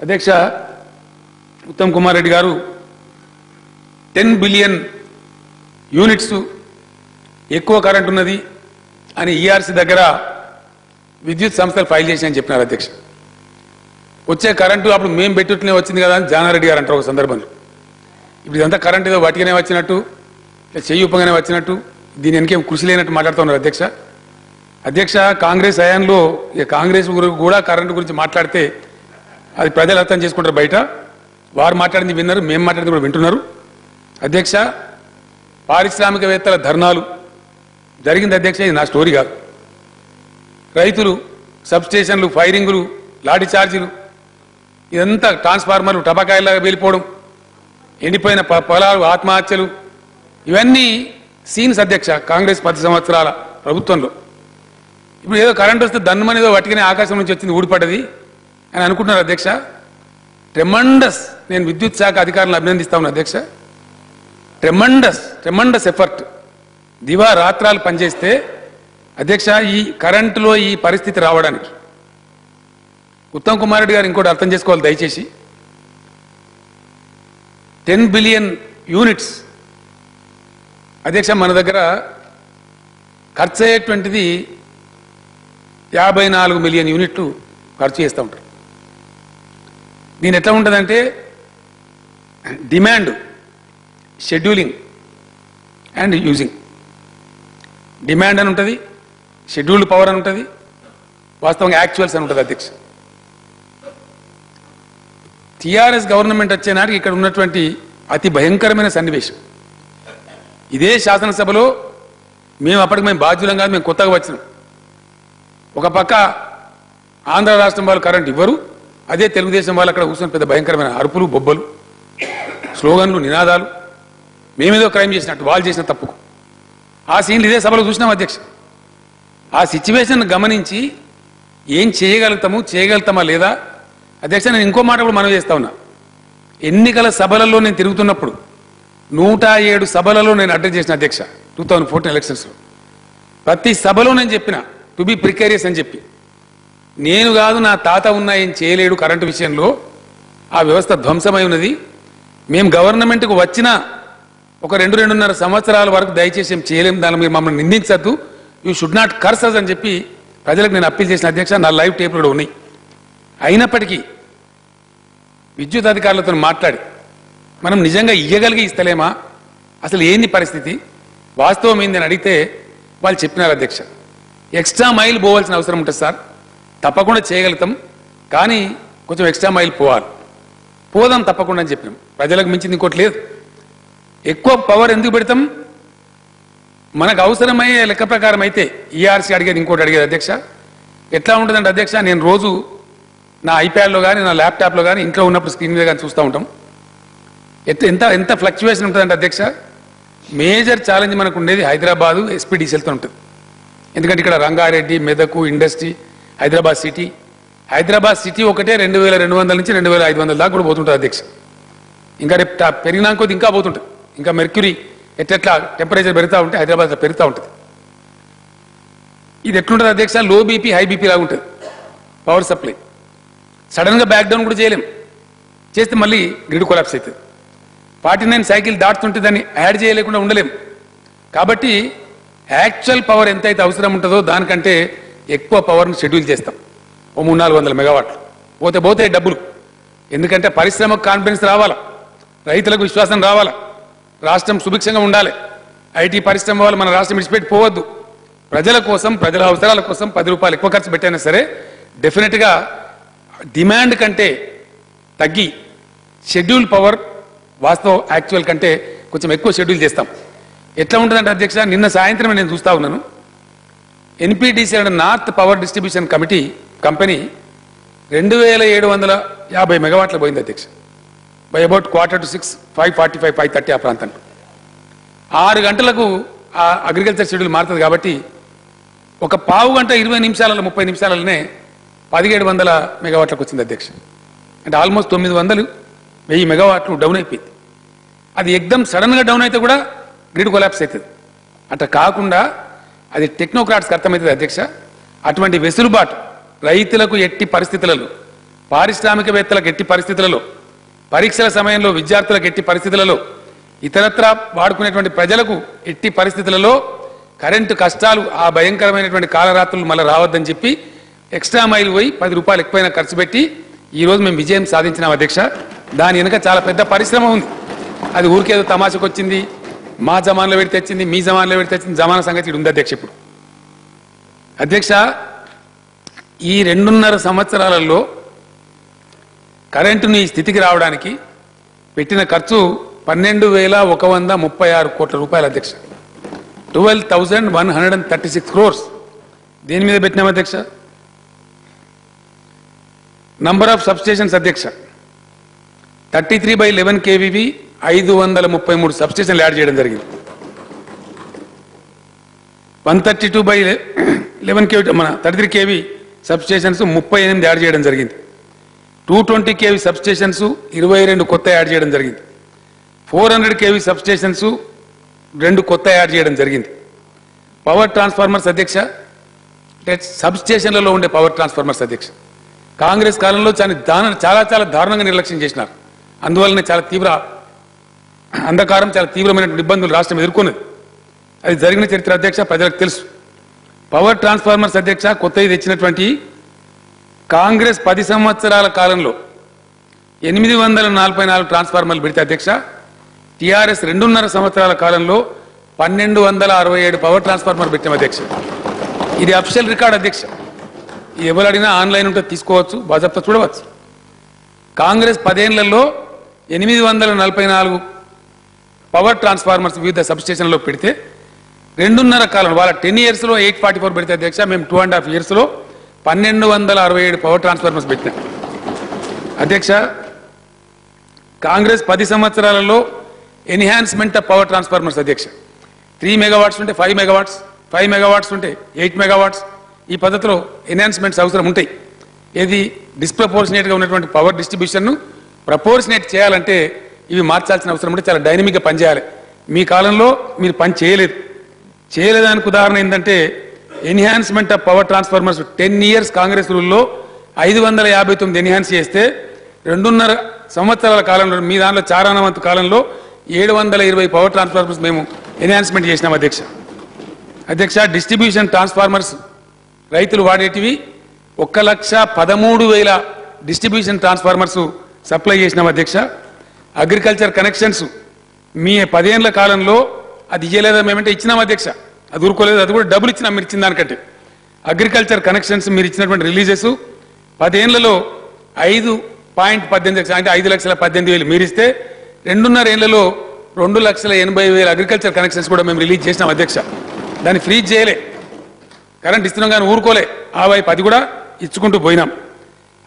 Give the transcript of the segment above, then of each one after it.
అధ్యక్ష ఉత్తమ్ కుమార్ రెడ్డి గారు 10 billion units ఎక్కువ కరెంట్ ఉన్నది అని ఈఆర్సీ దగ్గర విద్యుత్ సంస్థలు ఫైల్ చేసినని చెప్పినారు అధ్యక్ష. వచ్చే కరెంటు అప్పుడు మేము పెట్టుట్లనే వచ్చింది కదా అని జానారెడ్డి గారు అంటారు ఒక సందర్భంలో. ఇప్పుడు ఇదంతా కరెంట్ ఏదో వాటిగానే వచ్చినట్టు చెయ్యి ఉపగానే వచ్చినట్టు దీని వెనకేం కృషి లేనట్టు మాట్లాడుతూ ఉన్నారు అధ్యక్ష. అధ్యక్ష కాంగ్రెస్ హయాంలో కాంగ్రెస్ కూడా కరెంటు గురించి మాట్లాడితే అది ప్రజలు అర్థం చేసుకుంటారు. బయట వారు మాట్లాడింది విన్నారు, మేము మాట్లాడింది కూడా వింటున్నారు. అధ్యక్ష పారిశ్రామికవేత్తల ధర్నాలు జరిగింది అధ్యక్ష. ఇది నా స్టోరీ కాదు. రైతులు సబ్స్టేషన్లు ఫైరింగులు లాఠీ చార్జీలు ఇదంతా ట్రాన్స్ఫార్మర్లు టపాకాయలాగా వెళ్ళిపోవడం ఎండిపోయిన పొలాలు ఆత్మహత్యలు ఇవన్నీ సీన్స్ అధ్యక్ష కాంగ్రెస్ 10 సంవత్సరాల ప్రభుత్వంలో. ఇప్పుడు ఏదో కరెంట్ వస్తే దన్నుమనేదో వట్టిగానే ఆకాశం నుంచి వచ్చింది ఊడిపడ్డది అని అనుకుంటున్నారు అధ్యక్ష. ట్రెమండస్ నేను విద్యుత్ శాఖ అధికారులను అభినందిస్తా ఉన్నా అధ్యక్ష. ట్రెమండస్ ఎఫర్ట్ దివా రాత్రాలు పనిచేస్తే అధ్యక్ష ఈ కరెంటులో ఈ పరిస్థితి రావడానికి ఉత్తమ్ కుమార్ రెడ్డి గారు ఇంకోటి అర్థం చేసుకోవాలి దయచేసి. 10 బిలియన్ యూనిట్స్ అధ్యక్ష మన దగ్గర ఖర్చు అయ్యేటువంటిది 54 మిలియన్ యూనిట్లు ఖర్చు చేస్తూ ఉంటారు. దీని ఎట్లా ఉంటుందంటే demand, scheduling and using. Demand అని ఉంటుంది, షెడ్యూల్డ్ పవర్ అని ఉంటుంది, వాస్తవంగా యాక్చువల్స్ అని ఉంటుంది అధ్యక్ష. టీఆర్ఎస్ గవర్నమెంట్ వచ్చే నాటికి ఇక్కడ ఉన్నటువంటి అతి భయంకరమైన సన్నివేశం ఇదే శాసనసభలో మేము అప్పటికి మేము బాధ్యులం కాదు, మేము కొత్తగా వచ్చినాం. ఒక పక్క ఆంధ్ర రాష్ట్రం వాళ్ళు కరెంట్ ఇవ్వరు, అదే తెలుగుదేశం వాళ్ళు అక్కడ కూర్చొని పెద్ద భయంకరమైన అరుపులు బొబ్బలు స్లోగన్లు నినాదాలు మేమేదో క్రైమ్ చేసినట్టు వాళ్ళు చేసిన తప్పుకు. ఆ సీన్లు ఇదే సభలో చూసినాం అధ్యక్ష. ఆ సిచ్యువేషన్ గమనించి ఏం చేయగలుగుతామా లేదా అధ్యక్ష. నేను ఇంకో మాట కూడా మనవి చేస్తా ఉన్నా. ఎన్నికల సభలలో నేను తిరుగుతున్నప్పుడు 107 సభలలో నేను అటెండ్ చేసిన అధ్యక్ష 2014 ఎలక్షన్స్లో. ప్రతి సభలో నేను చెప్పిన టు బి ప్రికేరియస్ అని చెప్పి. నేను కాదు నా తాత ఉన్నా ఏం చేయలేడు కరెంటు విషయంలో, ఆ వ్యవస్థ ధ్వంసమై ఉన్నది. మేము గవర్నమెంట్కు వచ్చిన ఒక 2-2.5 సంవత్సరాల వరకు దయచేసి ఏం చేయలేము, దాన్ని మీరు మమ్మల్ని నిందించద్దు, యూ షుడ్ నాట్ కర్స్ అస్ అని చెప్పి ప్రజలకు నేను అప్పీల్ చేసిన అధ్యక్ష. నా లైవ్ టేపులు కూడా ఉన్నాయి. అయినప్పటికీ విద్యుత్ అధికారులతో మాట్లాడి మనం నిజంగా ఇయ్యగలిగి ఇస్తలేమా, అసలు ఏంది పరిస్థితి, వాస్తవం ఏంది అని అడిగితే వాళ్ళు చెప్పినారు అధ్యక్ష. ఎక్స్ట్రా మైల్ పోవాల్సిన అవసరం ఉంటుంది సార్, తప్పకుండా చేయగలుగుతాం, కానీ కొంచెం ఎక్స్ట్రా మైల్ పోదాం తప్పకుండా అని చెప్పినాం. ప్రజలకు మించింది ఇంకోటి లేదు. ఎక్కువ పవర్ ఎందుకు పెడతాం, మనకు అవసరమయ్యే లెక్క ప్రకారం అయితే. ఈఆర్సీ అడిగేది ఇంకోటి అడిగేది అధ్యక్ష. ఎట్లా ఉంటుందంటే అధ్యక్ష, నేను రోజు నా ఐప్యాడ్లో కానీ నా ల్యాప్టాప్లో కానీ ఇంట్లో ఉన్నప్పుడు స్క్రీన్ మీద కానీ చూస్తూ ఉంటాం. ఎంత ఫ్లక్చువేషన్ ఉంటుందంటే అధ్యక్ష. మేజర్ ఛాలెంజ్ మనకు ఉండేది హైదరాబాదు ఎస్పీడీసీఎల్తో ఉంటుంది. ఎందుకంటే ఇక్కడ రంగారెడ్డి, మెదకు ఇండస్ట్రీ, హైదరాబాద్ సిటీ ఒకటే 2200 నుంచి 2500 దాకా కూడా పోతుంటుంది అధ్యక్ష. ఇంకా రేపు పెరిగినా కొద్ది ఇంకా పోతుంటుంది. ఇంకా మెర్క్యూరీ ఎట్లా టెంపరేచర్ పెరుగుతూ ఉంటే హైదరాబాద్ పెరుగుతూ ఉంటుంది. ఇది ఎట్లుంటుంది అధ్యక్ష, లో బీపీ హై బీపీ లాగా ఉంటుంది పవర్ సప్లై. సడన్గా బ్యాక్ డౌన్ కూడా చేయలేం, చేస్తే మళ్ళీ గ్రిడ్ కొలాప్స్ అవుతుంది. 49 సైకిల్ దాటుతుంటే దాన్ని యాడ్ చేయలేకుండా ఉండలేం. కాబట్టి యాక్చువల్ పవర్ ఎంతైతే అవసరం ఉంటుందో దానికంటే ఎక్కువ పవర్ను షెడ్యూల్ చేస్తాం. ఓ 300-400 మెగావాట్లు పోతే డబ్బులు. ఎందుకంటే పరిశ్రమకు కాన్ఫిడెన్స్ రావాలా, రైతులకు విశ్వాసం రావాలా, రాష్ట్రం సుభిక్షంగా ఉండాలి. ఐటీ పరిశ్రమ వాళ్ళు మన రాష్ట్రం విడిచిపెట్టి పోవద్దు. ప్రజల కోసం, ప్రజల అవసరాల కోసం 10 రూపాయలు ఎక్కువ ఖర్చు పెట్టైనా సరే డెఫినెట్గా డిమాండ్ కంటే తగ్గి షెడ్యూల్ పవర్ వాస్తవ యాక్చువల్ కంటే కొంచెం ఎక్కువ షెడ్యూల్ చేస్తాం. ఎట్లా ఉంటుందంటే అధ్యక్ష, నిన్న సాయంత్రం నేను చూస్తా ఉన్నాను. ఎన్పీటీసీ అంటే నార్త్ పవర్ డిస్ట్రిబ్యూషన్ కంపెనీ 2750 మెగావాట్లకు పోయింది అధ్యక్ష. బై అబౌట్ 5:45, 5:45, 5:30 ఆ ప్రాంతంలో. 6 గంటలకు ఆ అగ్రికల్చర్ షెడ్యూల్ మారుతుంది కాబట్టి ఒక పావు గంట 20 నిమిషాలలో 30 నిమిషాలలోనే 1700 మెగావాట్లకు వచ్చింది అధ్యక్ష. అంటే ఆల్మోస్ట్ 900-1000 మెగావాట్లు డౌన్ అయిపోయింది. అది ఎగ్దమ్ సడన్గా డౌన్ అయితే కూడా గ్రిడ్ కొలాప్స్ అవుతుంది. అట్లా కాకుండా అది టెక్నోక్రాట్స్కి అర్థమవుతుంది అధ్యక్ష. అటువంటి వెసులుబాటు రైతులకు ఎట్టి పరిస్థితులలో పారిశ్రామికవేత్తలకు ఎట్టి పరిస్థితులలో, పరీక్షల సమయంలో విద్యార్థులకు ఎట్టి పరిస్థితులలో, ఇతరత్రా వాడుకునేటువంటి ప్రజలకు ఎట్టి పరిస్థితులలో కరెంటు కష్టాలు ఆ భయంకరమైనటువంటి కాలరాత్రులు మళ్ళీ రావద్దని చెప్పి ఎక్స్ట్రా మైల్ పోయి 10 రూపాయలు ఎక్కువైనా ఖర్చు పెట్టి ఈరోజు మేము విజయం సాధించినాం అధ్యక్ష. దాని వెనుక చాలా పెద్ద పరిశ్రమ ఉంది. అది ఊరికేదో తమాషకు వచ్చింది, మా జమాన్లో పెడితే తెచ్చింది, మీ జమాన్లో పెడితే తెచ్చింది, జమానా సంగతి ఉంది అధ్యక్ష. ఇప్పుడు అధ్యక్ష, ఈ 2.5 సంవత్సరాలలో కరెంటుని ఈ స్థితికి రావడానికి పెట్టిన ఖర్చు 12,136 కోట్ల రూపాయలు అధ్యక్ష. 12,136 crores. దేని మీద పెట్టినాం అధ్యక్ష? నంబర్ ఆఫ్ సబ్స్టేషన్స్ అధ్యక్ష 33/11 kVB 533 సబ్స్టేషన్లు యాడ్ చేయడం జరిగింది. 132/11 kV మన 33 kV సబ్స్టేషన్స్ 38 యాడ్ చేయడం జరిగింది. 220 kV సబ్స్టేషన్స్ 22 కొత్త యాడ్ చేయడం జరిగింది. 400 kV సబ్స్టేషన్స్ 2 కొత్త యాడ్ చేయడం జరిగింది. పవర్ ట్రాన్స్ఫార్మర్స్ అధ్యక్ష, సబ్స్టేషన్లలో ఉండే పవర్ ట్రాన్స్ఫార్మర్స్ అధ్యక్ష కాంగ్రెస్ కాలంలో చాలా దారుణంగా నిర్లక్ష్యం చేసినారు. అందువల్లనే చాలా అంధకారం, చాలా తీవ్రమైన ఇబ్బందులు రాష్ట్రం ఎదుర్కొన్నది. అది జరిగిన చరిత్ర అధ్యక్ష ప్రజలకు తెలుసు. పవర్ ట్రాన్స్ఫార్మర్స్ అధ్యక్ష కొత్తది తెచ్చినటువంటి కాంగ్రెస్ 10 సంవత్సరాల కాలంలో 844 ట్రాన్స్ఫార్మర్లు పెడితే అధ్యక్ష టీఆర్ఎస్ 2.5 సంవత్సరాల కాలంలో 1267 పవర్ ట్రాన్స్ఫార్మర్ పెట్టాం అధ్యక్ష. ఇది అఫిషియల్ రికార్డ్ అధ్యక్ష. ఎవరు అడిగినా ఆన్లైన్ ఉంటే తీసుకోవచ్చు, బాజాప్తా చూడవచ్చు. కాంగ్రెస్ 10 ఏళ్లలో 844 పవర్ ట్రాన్స్ఫార్మర్స్ వివిధ సబ్స్టేషన్లో పెడితే 2.5 కాలం వాళ్ళ 10 yearsలో 844 పెడితే అధ్యక్ష మేము 2.5 yearsలో 1267 పవర్ ట్రాన్స్ఫార్మర్స్ పెట్టినాం అధ్యక్ష. కాంగ్రెస్ 10 సంవత్సరాలలో ఎన్హాన్స్మెంట్ ఆఫ్ పవర్ ట్రాన్స్ఫార్మర్స్ అధ్యక్ష 3 megawatts ఉంటే 5 megawatts, 5 megawatts ఉంటే 8 megawatts, ఈ పద్ధతిలో ఎన్హాన్స్మెంట్స్ అవసరం ఉంటాయి. ఏది డిస్ప్రపోర్షనేట్గా ఉన్నటువంటి పవర్ డిస్ట్రిబ్యూషన్ను ప్రపోర్షనేట్ చేయాలంటే ఇవి మార్చాల్సిన అవసరం ఉంటే చాలా డైనమిక్గా పనిచేయాలి. మీ కాలంలో మీరు పని చేయలేదానికి ఉదాహరణ ఏంటంటే enhancement of power transformers 10 years Congress రూల్లో 559 ఎన్హాన్స్ చేస్తే 2.5 సంవత్సరాల కాలంలో మీ దాంట్లో చారానవంతు కాలంలో 720 పవర్ ట్రాన్స్ఫార్మర్స్ మేము ఎన్హాన్స్మెంట్ చేసినాం అధ్యక్ష. డిస్ట్రిబ్యూషన్ ట్రాన్స్ఫార్మర్స్ రైతులు వాడేటివి 1,13,000 డిస్ట్రిబ్యూషన్ ట్రాన్స్ఫార్మర్స్ సప్లై చేసినాం అధ్యక్ష. అగ్రికల్చర్ కనెక్షన్స్ మీ 10 ఏళ్ల కాలంలో అది ఇయ్యలేదా మేమంటే ఇచ్చినాం అధ్యక్ష. అది ఊరుకోలేదు, అది కూడా డబ్బులు ఇచ్చినాం మీరు ఇచ్చిన దానికంటే. అగ్రికల్చర్ కనెక్షన్స్ మీరు ఇచ్చినటువంటి రిలీజెస్ 10 ఏళ్లలో 5.18 అంటే 5,18,000 మీరు ఇస్తే 2.5 ఏళ్లలో 2,80,000 అగ్రికల్చర్ కనెక్షన్స్ కూడా మేము రిలీజ్ చేసినాం అధ్యక్ష. దాన్ని ఫ్రీజ్ చేయలే, కరెంట్ ఇస్తున్నాం కానీ ఊరుకోలే, ఆ వైపు అది కూడా ఇచ్చుకుంటూ పోయినాం.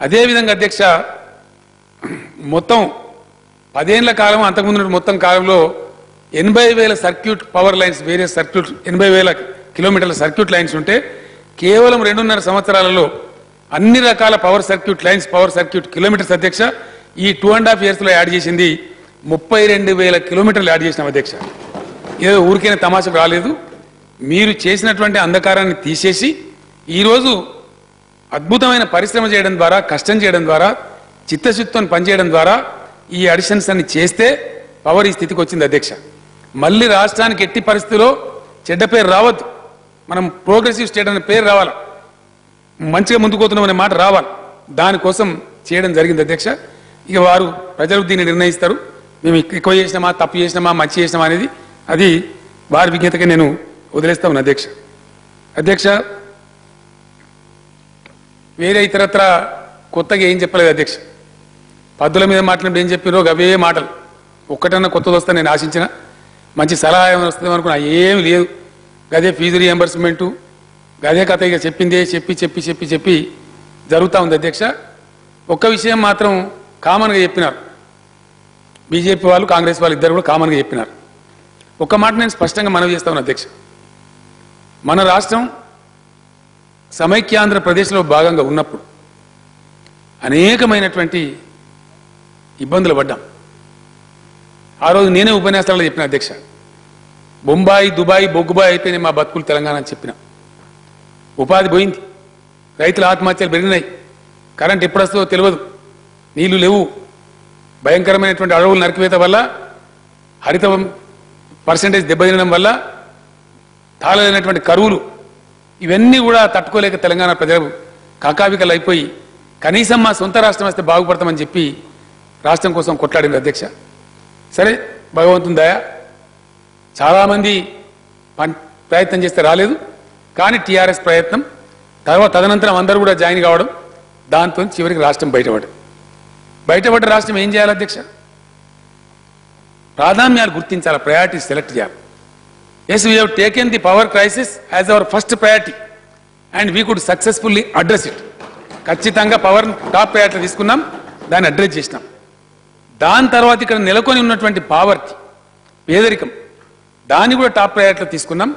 అదేవిధంగా అధ్యక్ష మొత్తం 10 ఏళ్ల కాలం అంతకుముందు మొత్తం కాలంలో 80,000 circuit power lines, various circuit 80,000 కిలోమీటర్ల సర్క్యూట్ లైన్స్ ఉంటే కేవలం 2.5 సంవత్సరాలలో అన్ని రకాల power circuit lines, power circuit kilometres అధ్యక్ష ఈ 2.5 yearsలో యాడ్ చేసింది 32,000 కిలోమీటర్లు యాడ్ చేసినాం అధ్యక్ష. ఏదో ఊరికైనా తమాషకు రాలేదు. మీరు చేసినటువంటి అంధకారాన్ని తీసేసి ఈరోజు అద్భుతమైన పరిశ్రమ చేయడం ద్వారా, కష్టం చేయడం ద్వారా, చిత్తశుద్ధితో పనిచేయడం ద్వారా ఈ అడిషన్స్ అన్ని చేస్తే పవర్ ఈ స్థితికి వచ్చింది అధ్యక్ష. మళ్ళీ రాష్ట్రానికి ఎట్టి పరిస్థితిలో చెడ్డ పేరు రావద్దు, మనం ప్రోగ్రెసివ్ స్టేట్ అనే పేరు రావాలి, మంచిగా ముందుకుపోతున్నాం అనే మాట రావాలి. దానికోసం చేయడం జరిగింది అధ్యక్ష. ఇక వారు ప్రజలు దీన్ని నిర్ణయిస్తారు. మేము ఎక్కువ చేసినామా, తప్పు చేసినామా, మంచి చేసినామా అనేది అది వారి విజ్ఞతగా నేను వదిలేస్తా ఉన్నా అధ్యక్ష. వేరే ఇతరత్ర కొత్తగా ఏం చెప్పలేదు అధ్యక్ష. పద్దుల మీద మాట్లాడినప్పుడు ఏం చెప్పారో అవే మాటలు. ఒక్కటన్నా కొత్తది వస్తే నేను ఆశించిన మంచి సలహా ఏమైనా వస్తుందేమో అనుకున్నా, ఏమి లేదు. గదే ఫీజు రీఎంబర్స్మెంటు, గదే కథ ఇక చెప్పిందే చెప్పి చెప్పి చెప్పి చెప్పి జరుగుతూ ఉంది అధ్యక్ష. ఒక్క విషయం మాత్రం కామన్గా చెప్పినారు, బీజేపీ వాళ్ళు కాంగ్రెస్ వాళ్ళు ఇద్దరు కూడా కామన్గా చెప్పినారు. ఒక్క మాట నేను స్పష్టంగా మనవి చేస్తా ఉన్నా అధ్యక్ష. మన రాష్ట్రం సమైక్యాంధ్రప్రదేశ్లో భాగంగా ఉన్నప్పుడు అనేకమైనటువంటి ఇబ్బందులు పడ్డాం. ఆ రోజు నేనే ఉపన్యాసాలలో చెప్పిన అధ్యక్ష, బొంబాయి, దుబాయ్, బొగ్గుబాయ్ అయిపోయినాయి మా బతుకులు తెలంగాణ అని చెప్పిన. ఉపాధి పోయింది, రైతుల ఆత్మహత్యలు పెరిగినాయి, కరెంట్ ఎప్పుడు వస్తుందో తెలియదు, నీళ్లు లేవు, భయంకరమైనటువంటి అడవులు నరికివేత వల్ల, హరిత పర్సెంటేజ్ దెబ్బతినడం వల్ల, తాళలేనటువంటి కరువులు, ఇవన్నీ కూడా తట్టుకోలేక తెలంగాణ ప్రజలు కాకావికలు అయిపోయి కనీసం మా సొంత రాష్ట్రం వస్తే బాగుపడతామని చెప్పి రాష్ట్రం కోసం కొట్లాడింది అధ్యక్ష. సరే, భగవంతుని దయ, చాలామంది ప్రయత్నం చేస్తే రాలేదు. కానీ టీఆర్ఎస్ ప్రయత్నం తదనంతరం అందరూ కూడా జాయిన్ కావడం, దాంతో చివరికి రాష్ట్రం బయటపడ్డ రాష్ట్రం ఏం చేయాలి అధ్యక్ష? ప్రాధాన్యాలు గుర్తించాలి, ప్రయారిటీస్ సెలెక్ట్ చేయాలి. Yes, we have taken the power crisis as our first priority and we could successfully address it. ఖచ్చితంగా పవర్ టాప్ ప్రయారిటీ తీసుకున్నాం, దాన్ని అడ్రస్ చేసినాం. దాని తర్వాత ఇక్కడ నెలకొని ఉన్నటువంటి పావర్టీ, పేదరికం, దాన్ని కూడా టాప్ ప్రయారిటీలో తీసుకున్నాం.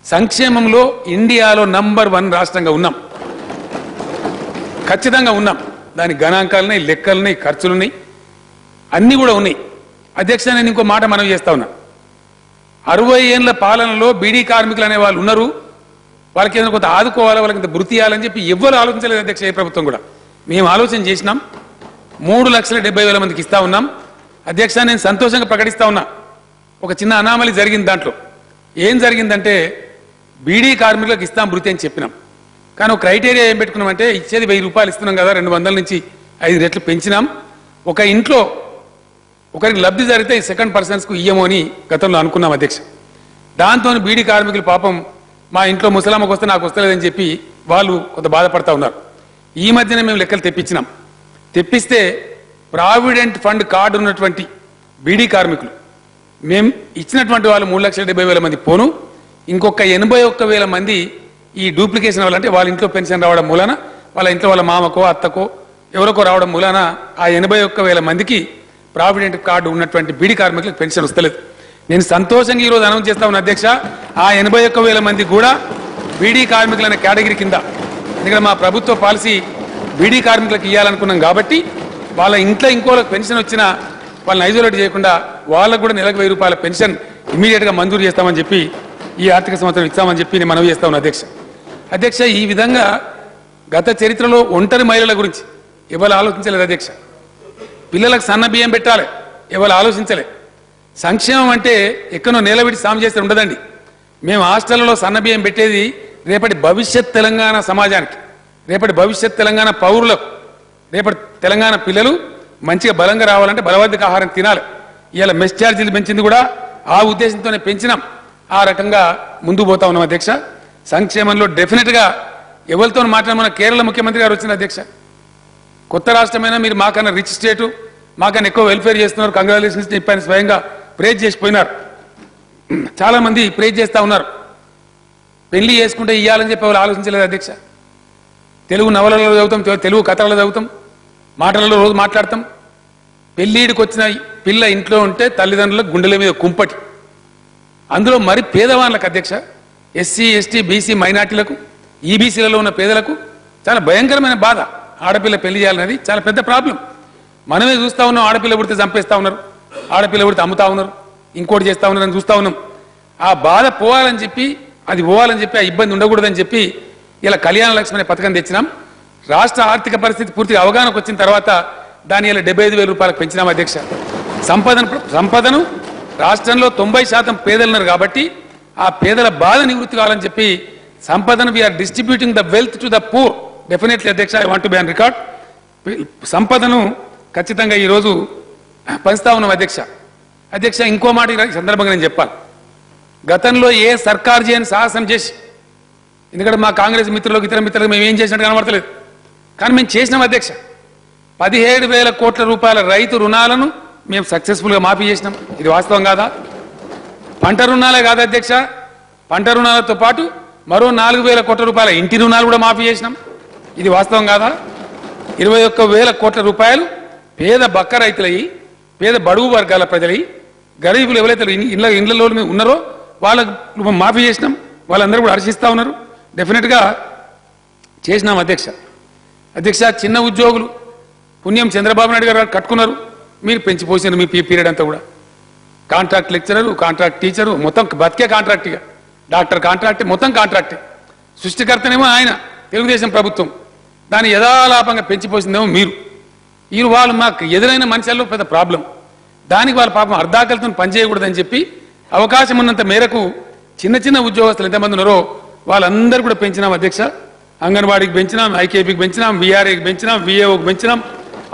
సంక్షేమంలో ఇండియాలో నంబర్ 1 రాష్ట్రంగా ఉన్నాం, ఖచ్చితంగా ఉన్నాం. దాని గణాంకాలున్నాయి, లెక్కలున్నాయి, ఖర్చులున్నాయి, అన్నీ కూడా ఉన్నాయి. అధ్యక్ష, నేను ఇంకో మాట మనవి చేస్తా ఉన్నా. 60 ఏళ్ల పాలనలో బీడీ కార్మికులు అనే వాళ్ళు ఉన్నారు, వాళ్ళకి ఏదైనా కొంత ఆదుకోవాలి, వాళ్ళకి ఇంత వృత్తి ఇవ్వాలని చెప్పి ఎవ్వరు ఆలోచించలేదు అధ్యక్ష. ఏ ప్రభుత్వం కూడా మేము ఆలోచన చేసినాం. 3,70,000 మందికి ఇస్తా ఉన్నాం అధ్యక్ష. నేను సంతోషంగా ప్రకటిస్తా ఉన్నా, ఒక చిన్న అనామలి జరిగింది. దాంట్లో ఏం జరిగిందంటే, బీడీ కార్మికులకు ఇస్తాం వృత్తి అని చెప్పినాం. కానీ ఒక క్రైటీరియా ఏం పెట్టుకున్నామంటే, ఇచ్చేది 1,000 రూపాయలు ఇస్తున్నాం కదా, 200 నుంచి 5 రెట్లు పెంచినాం. ఒక ఇంట్లో ఒకరికి లబ్ధి జరిగితే ఈ సెకండ్ పర్సన్స్కు ఇయ్యమో అని గతంలో అనుకున్నాం అధ్యక్ష. దాంతో బీడీ కార్మికులు పాపం, మా ఇంట్లో ముసలామకు వస్తే నాకు వస్తలేదని చెప్పి వాళ్ళు కొంత బాధపడతా ఉన్నారు. ఈ మధ్యనే మేము లెక్కలు తెప్పిస్తే ప్రావిడెంట్ ఫండ్ కార్డు ఉన్నటువంటి బీడీ కార్మికులు మేము ఇచ్చినటువంటి వాళ్ళు 3,70,000 మంది పోను, ఇంకొక 81,000 మంది ఈ డూప్లికేషన్ వల్ల, అంటే వాళ్ళ ఇంట్లో పెన్షన్ రావడం మూలాన, వాళ్ళ ఇంట్లో వాళ్ళ మామకో అత్తకో ఎవరికో రావడం మూలాన ఆ 81,000 మందికి ప్రావిడెంట్ కార్డు ఉన్నటువంటి బీడీ కార్మికులకు పెన్షన్ వస్తలేదు. నేను సంతోషంగా ఈరోజు అనౌన్స్ చేస్తా ఉన్నా అధ్యక్ష, ఆ 81,000 మంది కూడా బీడీ కార్మికులైన కేటగిరీ కింద, ఎందుకంటే మా ప్రభుత్వ పాలసీ బీడీ కార్మికులకు ఇవ్వాలనుకున్నాం కాబట్టి, వాళ్ళ ఇంట్లో ఇంకోళ్ళకి పెన్షన్ వచ్చినా వాళ్ళని ఐసోలేట్ చేయకుండా వాళ్ళకు కూడా నెలకు 1,000 రూపాయల పెన్షన్ ఇమీడియట్గా మంజూరు చేస్తామని చెప్పి, ఈ ఆర్థిక సంవత్సరం ఇస్తామని చెప్పి నేను మనవి చేస్తా ఉన్నా అధ్యక్ష. ఈ విధంగా గత చరిత్రలో ఒంటరి మహిళల గురించి ఎవరు ఆలోచించలేదు అధ్యక్ష. పిల్లలకు సన్న బియ్యం పెట్టాలి, ఎవరు ఆలోచించలే. సంక్షేమం అంటే ఎక్కడో నేలబెట్టి సాము చేస్తే ఉండదండి. మేము హాస్టళ్లలో సన్న బియ్యం పెట్టేది రేపటి భవిష్యత్ తెలంగాణ సమాజానికి, రేపటి భవిష్యత్ తెలంగాణ పౌరులకు, రేపటి తెలంగాణ పిల్లలు మంచిగా బలంగా రావాలంటే బలవర్ధక ఆహారం తినాలి. ఇవాళ మెస్ ఛార్జీలు పెంచింది కూడా ఆ ఉద్దేశంతోనే పెంచినాం. ఆ రకంగా ముందుకు పోతా ఉన్నాం అధ్యక్ష. సంక్షేమంలో డెఫినెట్గా ఎవరితో మాట్లాడమన్న కేరళ ముఖ్యమంత్రి గారు వచ్చిన అధ్యక్ష, కొత్త రాష్ట్రమైనా మీరు మాకన్నా రిచ్ స్టేటు, మాకన్నా ఎక్కువ వెల్ఫేర్ చేస్తున్నారు, కంగ్రాచులేషన్స్ చెప్పాను, స్వయంగా ప్రేజ్ చేసిపోయినారు. చాలా మంది ప్రేజ్ చేస్తూ ఉన్నారు. పెళ్లి చేసుకుంటే ఇవ్వాలని చెప్పి వాళ్ళు ఆలోచించలేదు అధ్యక్ష. తెలుగు నవలలో చదువుతాం, తెలుగు కథలలో చదువుతాం, మాటలలో రోజు మాట్లాడతాం. పెళ్ళిడికి వచ్చిన పిల్ల ఇంట్లో ఉంటే తల్లిదండ్రులకు గుండెల మీద కుంపటి, అందులో మరి పేదవాళ్ళకు అధ్యక్ష, ఎస్సీ ఎస్టీ బీసీ మైనార్టీలకు, ఈబీసీలలో ఉన్న పేదలకు చాలా భయంకరమైన బాధ. ఆడపిల్ల పెళ్లి చేయాలనేది చాలా పెద్ద ప్రాబ్లం. మనమే చూస్తూ ఉన్నాం, ఆడపిల్ల పుడితే చంపేస్తూ ఉన్నారు, ఆడపిల్ల పుడితే అమ్ముతా ఉన్నారు, ఇంకోటి చేస్తూ ఉన్నారని చూస్తూ ఉన్నాం. ఆ బాధ పోవాలని చెప్పి, అది పోవాలని చెప్పి, ఆ ఇబ్బంది ఉండకూడదని చెప్పి ఇలా కళ్యాణ లక్ష్మి అనే పథకం తెచ్చినాం. రాష్ట్ర ఆర్థిక పరిస్థితి పూర్తిగా అవగాహనకు వచ్చిన తర్వాత దాని ఇలా 75,000 రూపాయలకు పెంచినాం అధ్యక్ష. సంపదను రాష్ట్రంలో 90% పేదలు ఉన్నారు కాబట్టి ఆ పేదల బాధ నివృత్తి కావాలని చెప్పి సంపదను we are distributing the wealth to the poor. Definitely అధ్యక్ష, I want to be on record. సంపదను ఖచ్చితంగా ఈరోజు పంచుతా ఉన్నాం అధ్యక్ష. ఇంకో మాట ఈ సందర్భంగా నేను చెప్పాలి. గతంలో ఏ సర్కారు చేయని సాహసం చేసి, ఎందుకంటే మా కాంగ్రెస్ మిత్రులకు ఇతర మిత్రులకు మేము ఏం చేసినట్టు కనబడతలేదు, కానీ మేము చేసినాం అధ్యక్ష. 17,000 కోట్ల రూపాయల రైతు రుణాలను మేము సక్సెస్ఫుల్గా మాఫీ చేసినాం. ఇది వాస్తవం కాదా? పంట రుణాలే కాదు అధ్యక్ష, పంట రుణాలతో పాటు మరో 4,000 కోట్ల రూపాయల ఇంటి రుణాలు కూడా మాఫీ చేసినాం. ఇది వాస్తవం కాదా? 21,000 కోట్ల రూపాయలు పేద బక్క రైతులయ్యి, పేద బడుగు వర్గాల ప్రజలయ్యి, గరీబులు ఎవరైతే ఇళ్లలో ఉన్నారో వాళ్ళకు మాఫీ చేసినాం. వాళ్ళందరూ కూడా హర్షిస్తూ ఉన్నారు. డెఫినెట్గా చేసినాం అధ్యక్ష. చిన్న ఉద్యోగులు పుణ్యం చంద్రబాబు నాయుడు గారు కట్టుకున్నారు, మీరు పెంచిపోసినారు మీ పీరియడ్ అంతా కూడా. కాంట్రాక్ట్ లెక్చరరు, కాంట్రాక్ట్ టీచరు, మొత్తం బతికే కాంట్రాక్ట్, ఇక డాక్టర్ కాంట్రాక్ట్, మొత్తం కాంట్రాక్ట్. సృష్టికర్తనేమో ఆయన తెలుగుదేశం ప్రభుత్వం, దాన్ని యథాలాపంగా పెంచిపోసిందేమో మీరు. ఈ వాళ్ళు మాకు ఎదురైన మనుషుల్లో పెద్ద ప్రాబ్లం, దానికి వాళ్ళ పాపం అర్ధాకలతో పనిచేయకూడదని చెప్పి అవకాశం ఉన్నంత మేరకు చిన్న చిన్న ఉద్యోగస్తులు ఎంతమంది ఉన్నారో వాళ్ళందరూ కూడా పెంచినాం అధ్యక్ష. అంగన్వాడీకి పెంచినాం, ఐకేపీకి పెంచినాం, వీఆర్ఏకి పెంచినాం, వీఏఓకి పెంచినాం,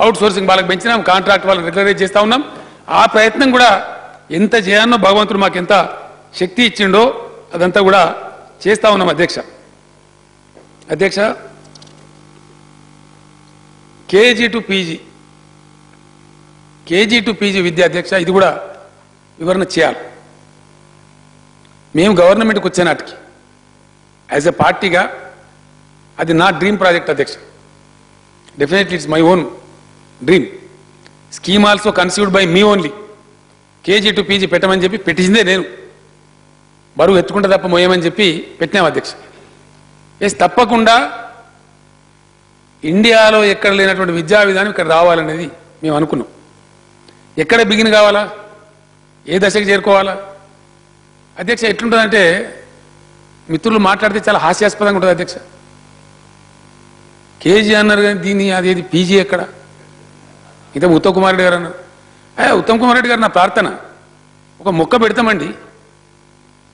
అవుట్ సోర్సింగ్ వాళ్ళకి పెంచినాం, కాంట్రాక్ట్ వాళ్ళకి రెగ్యులరైజ్ చేస్తూ ఉన్నాం. ఆ ప్రయత్నం కూడా ఎంత చేయాలనో భగవంతుడు మాకు ఎంత శక్తి ఇచ్చిండో అదంతా కూడా చేస్తూ ఉన్నాం అధ్యక్ష. అధ్యక్ష, కేజీ టు పీజీ విద్య అధ్యక్ష, ఇది కూడా వివరణ చేయాలి. మేము గవర్నమెంట్కి వచ్చే నాటికి యాజ్ ఎ పార్టీగా అది నా డ్రీమ్ ప్రాజెక్ట్ అధ్యక్ష. Definitely it's my own dream. Scheme also conceived by me only. KG to PG పెట్టమని చెప్పి పెట్టిందే నేను, బరువు ఎత్తుకుంటే తప్ప మోయమని చెప్పి పెట్టినాం అధ్యక్ష. ఎస్, తప్పకుండా ఇండియాలో ఎక్కడ లేనటువంటి విద్యా విధానం ఇక్కడ రావాలనేది మేము అనుకున్నాం. ఎక్కడ బిగిన్ కావాలా, ఏ దశకు చేరుకోవాలా అధ్యక్ష? ఎట్లుంటుందంటే మిత్రులు మాట్లాడితే చాలా హాస్యాస్పదంగా ఉంటుంది అధ్యక్ష. కేజీ అన్నారు కానీ దీన్ని అదేది పీజీ ఎక్కడ? ఇంత ఉత్తమ్ కుమార్ రెడ్డి గారు అన్నారు. ఉత్తమ్ కుమార్ రెడ్డి గారు నా ప్రార్థన, ఒక మొక్క పెడతామండి,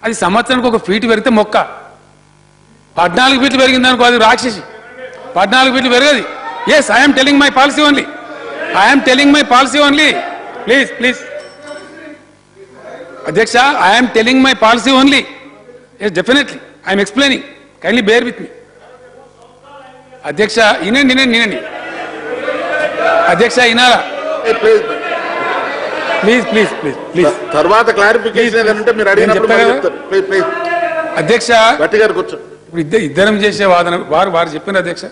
అది సంవత్సరానికి ఒక ఫీట్ పెరిగితే మొక్క 14 ఫీట్లు పెరిగింది అనుకో, అది రాక్షసి. 14 ఫీట్లు పెరగది. Yes, I'm telling my policy only. I'm telling my policy only. Please please అధ్యక్ష, I'm telling my policy only. Yes, definitely I'm explaining. Kindly bear with me అధ్యక్ష. వినండి అధ్యక్ష, వినాలా? ప్లీజ్ ప్లీజ్ ప్లీజ్ ప్లీజ్ తర్వాత క్లారిఫికేషన్ అంటే మీరు అడిగినప్పుడు అధ్యక్ష. గట్టి గారు కూర్చో. ఇప్పుడు ఇద్దరం చేసే వాదన వారు చెప్పిన అధ్యక్ష,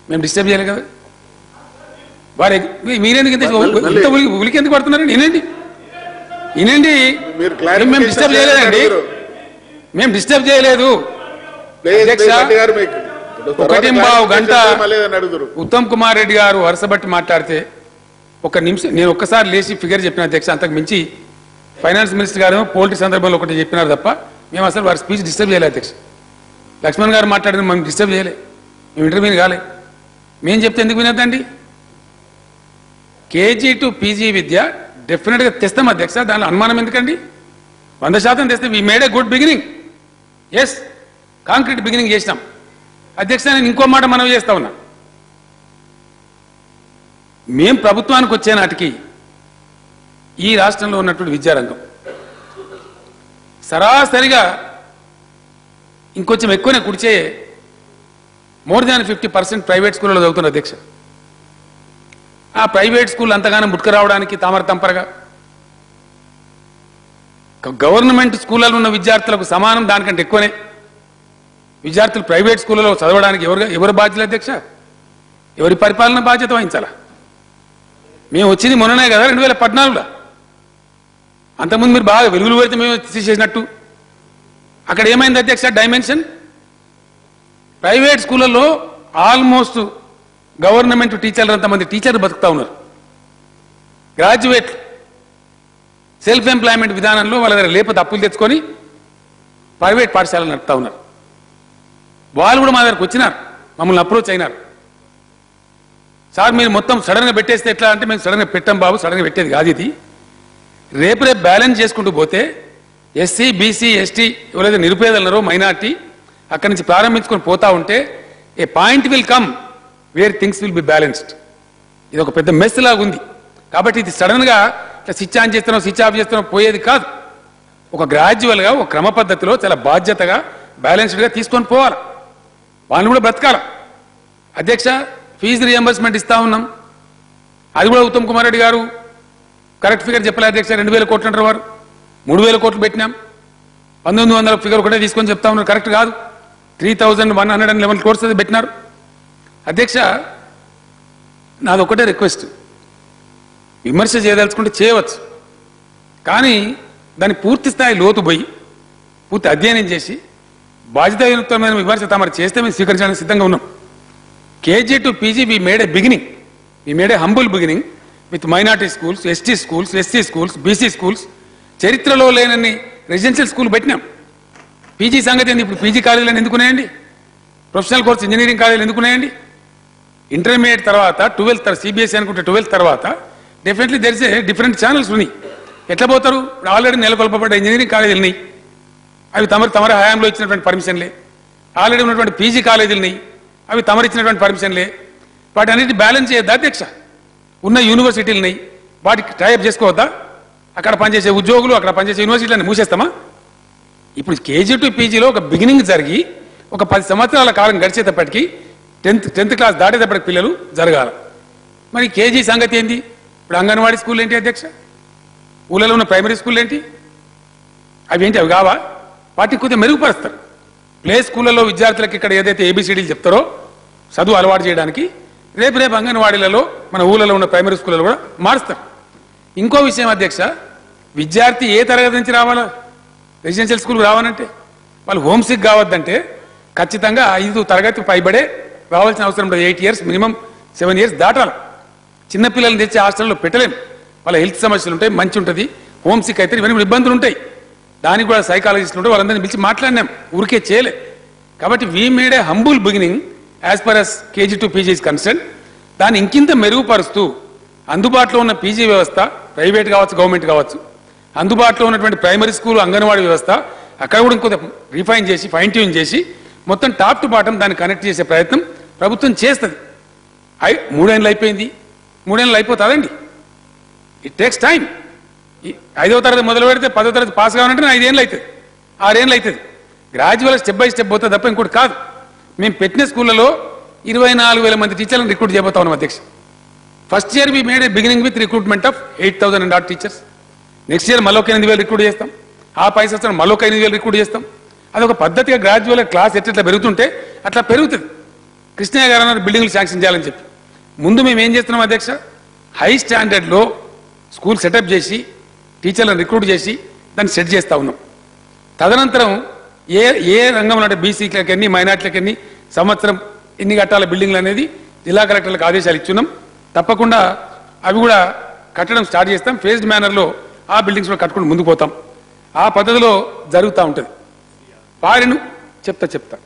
మేము డిస్టర్బ్ చేయలేదు కదా. వారు మీరెందుకు ఇంత ఉలికి ఎందుకు పడుతున్నారండి? వినండి. మేము డిస్టర్బ్ చేయలేదండి, మేము డిస్టర్బ్ చేయలేదు అధ్యక్ష. 1.5 గంట ఉత్తమ్ కుమార్ రెడ్డి గారు వరుసబట్టి మాట్లాడితే 1 నిమిషం నేను ఒక్కసారి లేచి ఫిగర్ చెప్పిన అధ్యక్ష. అంతకు మించి ఫైనాన్స్ మినిస్టర్ గారు పోల్ట్రీ సందర్భంలో ఒకటి చెప్పినారు తప్ప మేము అసలు వారి స్పీచ్ డిస్టర్బ్ చేయలేదు అధ్యక్ష. లక్ష్మణ్ గారు మాట్లాడిన మేము డిస్టర్బ్ చేయలే, మేము ఇంటర్వ్యూని కాలే. మేము చెప్తే ఎందుకు వినద్దండి? కేజీ టు పీజీ విద్య డెఫినెట్గా తెస్తాం అధ్యక్ష, దానిలో అనుమానం ఎందుకండి? 100% తెస్తే we made a good beginning. Yes, concrete beginning చేసినాం అధ్యక్ష. నేను ఇంకో మాట మనవి చేస్తా ఉన్నా. మేం ప్రభుత్వానికి వచ్చే నాటికి ఈ రాష్ట్రంలో ఉన్నటువంటి విద్యారంగం సరాసరిగా ఇంకొంచెం ఎక్కువనే కుడిచే మోర్ దాన్ 50% ప్రైవేట్ స్కూళ్ళలో చదువుతున్నారు అధ్యక్ష. ఆ ప్రైవేట్ స్కూల్ అంతగానో ముట్క రావడానికి తామరతంపరగా గవర్నమెంట్ స్కూళ్ళలో ఉన్న విద్యార్థులకు సమానం, దానికంటే ఎక్కువనే విద్యార్థులు ప్రైవేట్ స్కూళ్ళలో చదవడానికి ఎవరు బాధ్యత అధ్యక్ష? ఎవరి పరిపాలన బాధ్యత వహించాలా? మేము వచ్చింది మొన్ననే కదా 2014లో. అంతకుముందు మీరు బాగా వెలుగులు పెడితే మేము తీసేసినట్టు. అక్కడ ఏమైంది అధ్యక్ష? డైమెన్షన్. ప్రైవేట్ స్కూళ్ళల్లో ఆల్మోస్ట్ గవర్నమెంట్ టీచర్లు అంతమంది టీచర్లు బతుకుతా ఉన్నారు. గ్రాడ్యుయేట్లు సెల్ఫ్ ఎంప్లాయ్మెంట్ విధానంలో వాళ్ళ దగ్గర లేకపోతే అప్పులు తెచ్చుకొని ప్రైవేట్ పాఠశాలలు నడుపుతా ఉన్నారు. వాళ్ళు కూడా మా దగ్గరకు వచ్చినారు, మమ్మల్ని అప్రోచ్ అయినారు. సార్ మీరు మొత్తం సడన్గా పెట్టేస్తే ఎట్లా అంటే, మేము సడన్గా పెట్టాం బాబు, సడన్గా పెట్టేది కాదు ఇది. రేపు బ్యాలెన్స్ చేసుకుంటూ పోతే ఎస్సీ బీసీ ఎస్టీ ఎవరైతే నిరుపేదలున్నారో మైనార్టీ అక్కడి నుంచి ప్రారంభించుకొని పోతా ఉంటే a point will come where things will be balanced. ఇది ఒక పెద్ద మెస్ లాగా ఉంది. కాబట్టి ఇది సడన్గా స్విచ్ ఆన్ చేస్తున్నాం స్విచ్ ఆఫ్ చేస్తున్నాం పోయేది కాదు. ఒక గ్రాడ్యువల్గా ఒక క్రమ పద్ధతిలో చాలా బాధ్యతగా బ్యాలెన్స్డ్గా తీసుకొని పోవాలి. వాళ్ళు కూడా బ్రతకాల అధ్యక్ష. ఫీజు రియంబర్స్మెంట్ ఇస్తా ఉన్నాం, అది కూడా ఉత్తమ్ కుమార్ రెడ్డి గారు కరెక్ట్ ఫిగర్ చెప్పలే అధ్యక్ష. 2000 కోట్లు అంటారు వారు, 3000 కోట్లు పెట్టినాం. 1900 ఫిగర్ ఒకటే తీసుకొని చెప్తా ఉన్నారు, కరెక్ట్ కాదు. 3111 crores అది పెట్టినారు అధ్యక్ష. నాది ఒకటే రిక్వెస్ట్, విమర్శ చేయదలుచుకుంటే చేయవచ్చు, కానీ దాన్ని పూర్తి స్థాయి లోతు పోయి పూర్తి అధ్యయనం చేసి బాధ్యతాయుక్తమైన విమర్శ తమరు చేస్తే మేము స్వీకరించడానికి సిద్ధంగా ఉన్నాం. KG to PG we made A beginning, we made a humble beginning with minority schools, ST schools, SC schools, BC schools. చరిత్రలో లేనన్ని రెసిడెన్షియల్ స్కూల్ పెట్టినాం. పీజీ సంగతి ఏంది? ఇప్పుడు పీజీ కాలేజీలను ఎందుకున్నాయండి? ప్రొఫెషనల్ కోర్స్ ఇంజనీరింగ్ కాలేజీలు ఎందుకున్నాయండి? ఇంటర్మీడియట్ తర్వాత 12th సిబిఎస్ఈ అనుకుంటే 12th తర్వాత definitely there is a different channels ఉన్నాయి. ఎట్లా పోతారు? ఇప్పుడు ఆల్రెడీ నెలకొల్పబడ్డ ఇంజనీరింగ్ కాలేజీలు ఉన్నాయి, అవి తమరి హయాంలో ఇచ్చినటువంటి పర్మిషన్లే. ఆల్రెడీ ఉన్నటువంటి పీజీ కాలేజీలు ఉన్నాయి, అవి తమరిచ్చినటువంటి పర్మిషన్లే. వాటి అన్నిటి బ్యాలెన్స్ చేయొద్దా అధ్యక్ష? ఉన్న యూనివర్సిటీలు ఉన్నాయి, వాటికి టైప్ చేసుకోవద్దా? అక్కడ పనిచేసే ఉద్యోగులు, అక్కడ పనిచేసే యూనివర్సిటీలను మూసేస్తామా? ఇప్పుడు కేజీ టు పీజీలో ఒక బిగినింగ్ జరిగి ఒక 10 సంవత్సరాల కాలం గడిచేటప్పటికీ 10th క్లాస్ దాటేటప్పటికి పిల్లలు జరగాల. మరి కేజీ సంగతి ఏంటి? ఇప్పుడు అంగన్వాడీ స్కూల్ ఏంటి అధ్యక్ష? ఊళ్ళలో ఉన్న ప్రైమరీ స్కూల్ ఏంటి? అవి ఏంటి? అవి కావా? వాటిని కొద్దిగా మెరుగుపరుస్తారు. ప్లే స్కూళ్ళలో విద్యార్థులకు ఇక్కడ ఏదైతే ఏబిసిడీలు చెప్తారో చదువు అలవాటు చేయడానికి రేపు అంగన్వాడీలలో మన ఊళ్ళలో ఉన్న ప్రైమరీ స్కూళ్ళలో కూడా మారుస్తారు. ఇంకో విషయం అధ్యక్ష, విద్యార్థి ఏ తరగతి నుంచి రావాలా? రెసిడెన్షియల్ స్కూల్కి రావాలంటే వాళ్ళు హోమ్ సిక్ కావద్దంటే ఖచ్చితంగా 5వ తరగతి పైబడే రావాల్సిన అవసరం లేదు. 8 years మినిమం 7 years దాటాలి. చిన్నపిల్లల్ని తెచ్చి హాస్టల్లో పెట్టలేము, వాళ్ళ హెల్త్ సమస్యలు ఉంటాయి, మంచి ఉంటుంది. హోమ్ సిక్ అయితే ఇవన్నీ ఇబ్బందులు ఉంటాయి. దానికి కూడా సైకాలజిస్టులు ఉంటే వాళ్ళందరినీ పిలిచి మాట్లాడినాం, ఊరికే చేయలే. కాబట్టి we made a humble beginning as per us KG to PG is concern. దాన్ని ఇంకింత మెరుగుపరుస్తూ అందుబాటులో ఉన్న పీజీ వ్యవస్థ, ప్రైవేట్ కావచ్చు గవర్నమెంట్ కావచ్చు, అందుబాటులో ఉన్నటువంటి ప్రైమరీ స్కూల్ అంగన్వాడీ వ్యవస్థ అక్కడ కూడా ఇంకొంత రిఫైన్ చేసి ఫైన్ ట్యూన్ చేసి మొత్తం టాప్ టు బాటం దాన్ని కనెక్ట్ చేసే ప్రయత్నం ప్రభుత్వం చేస్తుంది. 3 ఏళ్ళు అయిపోయింది, 3 ఏళ్ళు అయిపోతుందండి. It takes time. 5వ తరగతి మొదలు పెడితే 10వ తరగతి పాస్ కావాలంటే 5 ఏళ్ళు అవుతుంది, 6 ఏళ్ళు అవుతుంది. గ్రాడ్యువల్ స్టెప్ బై స్టెప్ పోతుంది తప్ప ఇంకోటి కాదు. మేము పెట్టిన స్కూళ్ళలో 24,000 మంది టీచర్లను రిక్రూట్ చేయబోతా ఉన్నాం అధ్యక్ష. First year we made A beginning with recruitment of 8,000 and odd teachers. Next year మళ్ళీ 8,000 రిక్రూట్ చేస్తాం. ఆ 5 సంవత్సరం మళ్ళీ 5,000 రిక్రూట్ చేస్తాం. అదొక పద్ధతిగా గ్రాడ్యువల్ క్లాస్ ఎట్లా పెరుగుతుంటే అట్లా పెరుగుతుంది. కృష్ణయ్య గారు అన్నారు బిల్డింగ్లు శాంక్షన్ చేయాలని చెప్పి. ముందు మేము ఏం చేస్తున్నాం అధ్యక్ష, హై స్టాండర్డ్లో స్కూల్ సెటప్ చేసి టీచర్లను రిక్రూట్ చేసి దాన్ని సెట్ చేస్తూ ఉన్నాం. తదనంతరం ఏ రంగంలో అంటే బీసీలకు ఎన్ని, మైనార్టీలకు ఎన్ని, సంవత్సరం ఎన్ని కట్టాల బిల్డింగ్లు అనేది జిల్లా కలెక్టర్లకు ఆదేశాలు ఇచ్చున్నాం. తప్పకుండా అవి కూడా కట్టడం స్టార్ట్ చేస్తాం. ఫేజ్డ్ మేనర్లో ఆ బిల్డింగ్స్ కూడా కట్టుకుని ముందుకు పోతాం. ఆ పద్ధతిలో జరుగుతూ ఉంటుంది. వారిను చెప్తా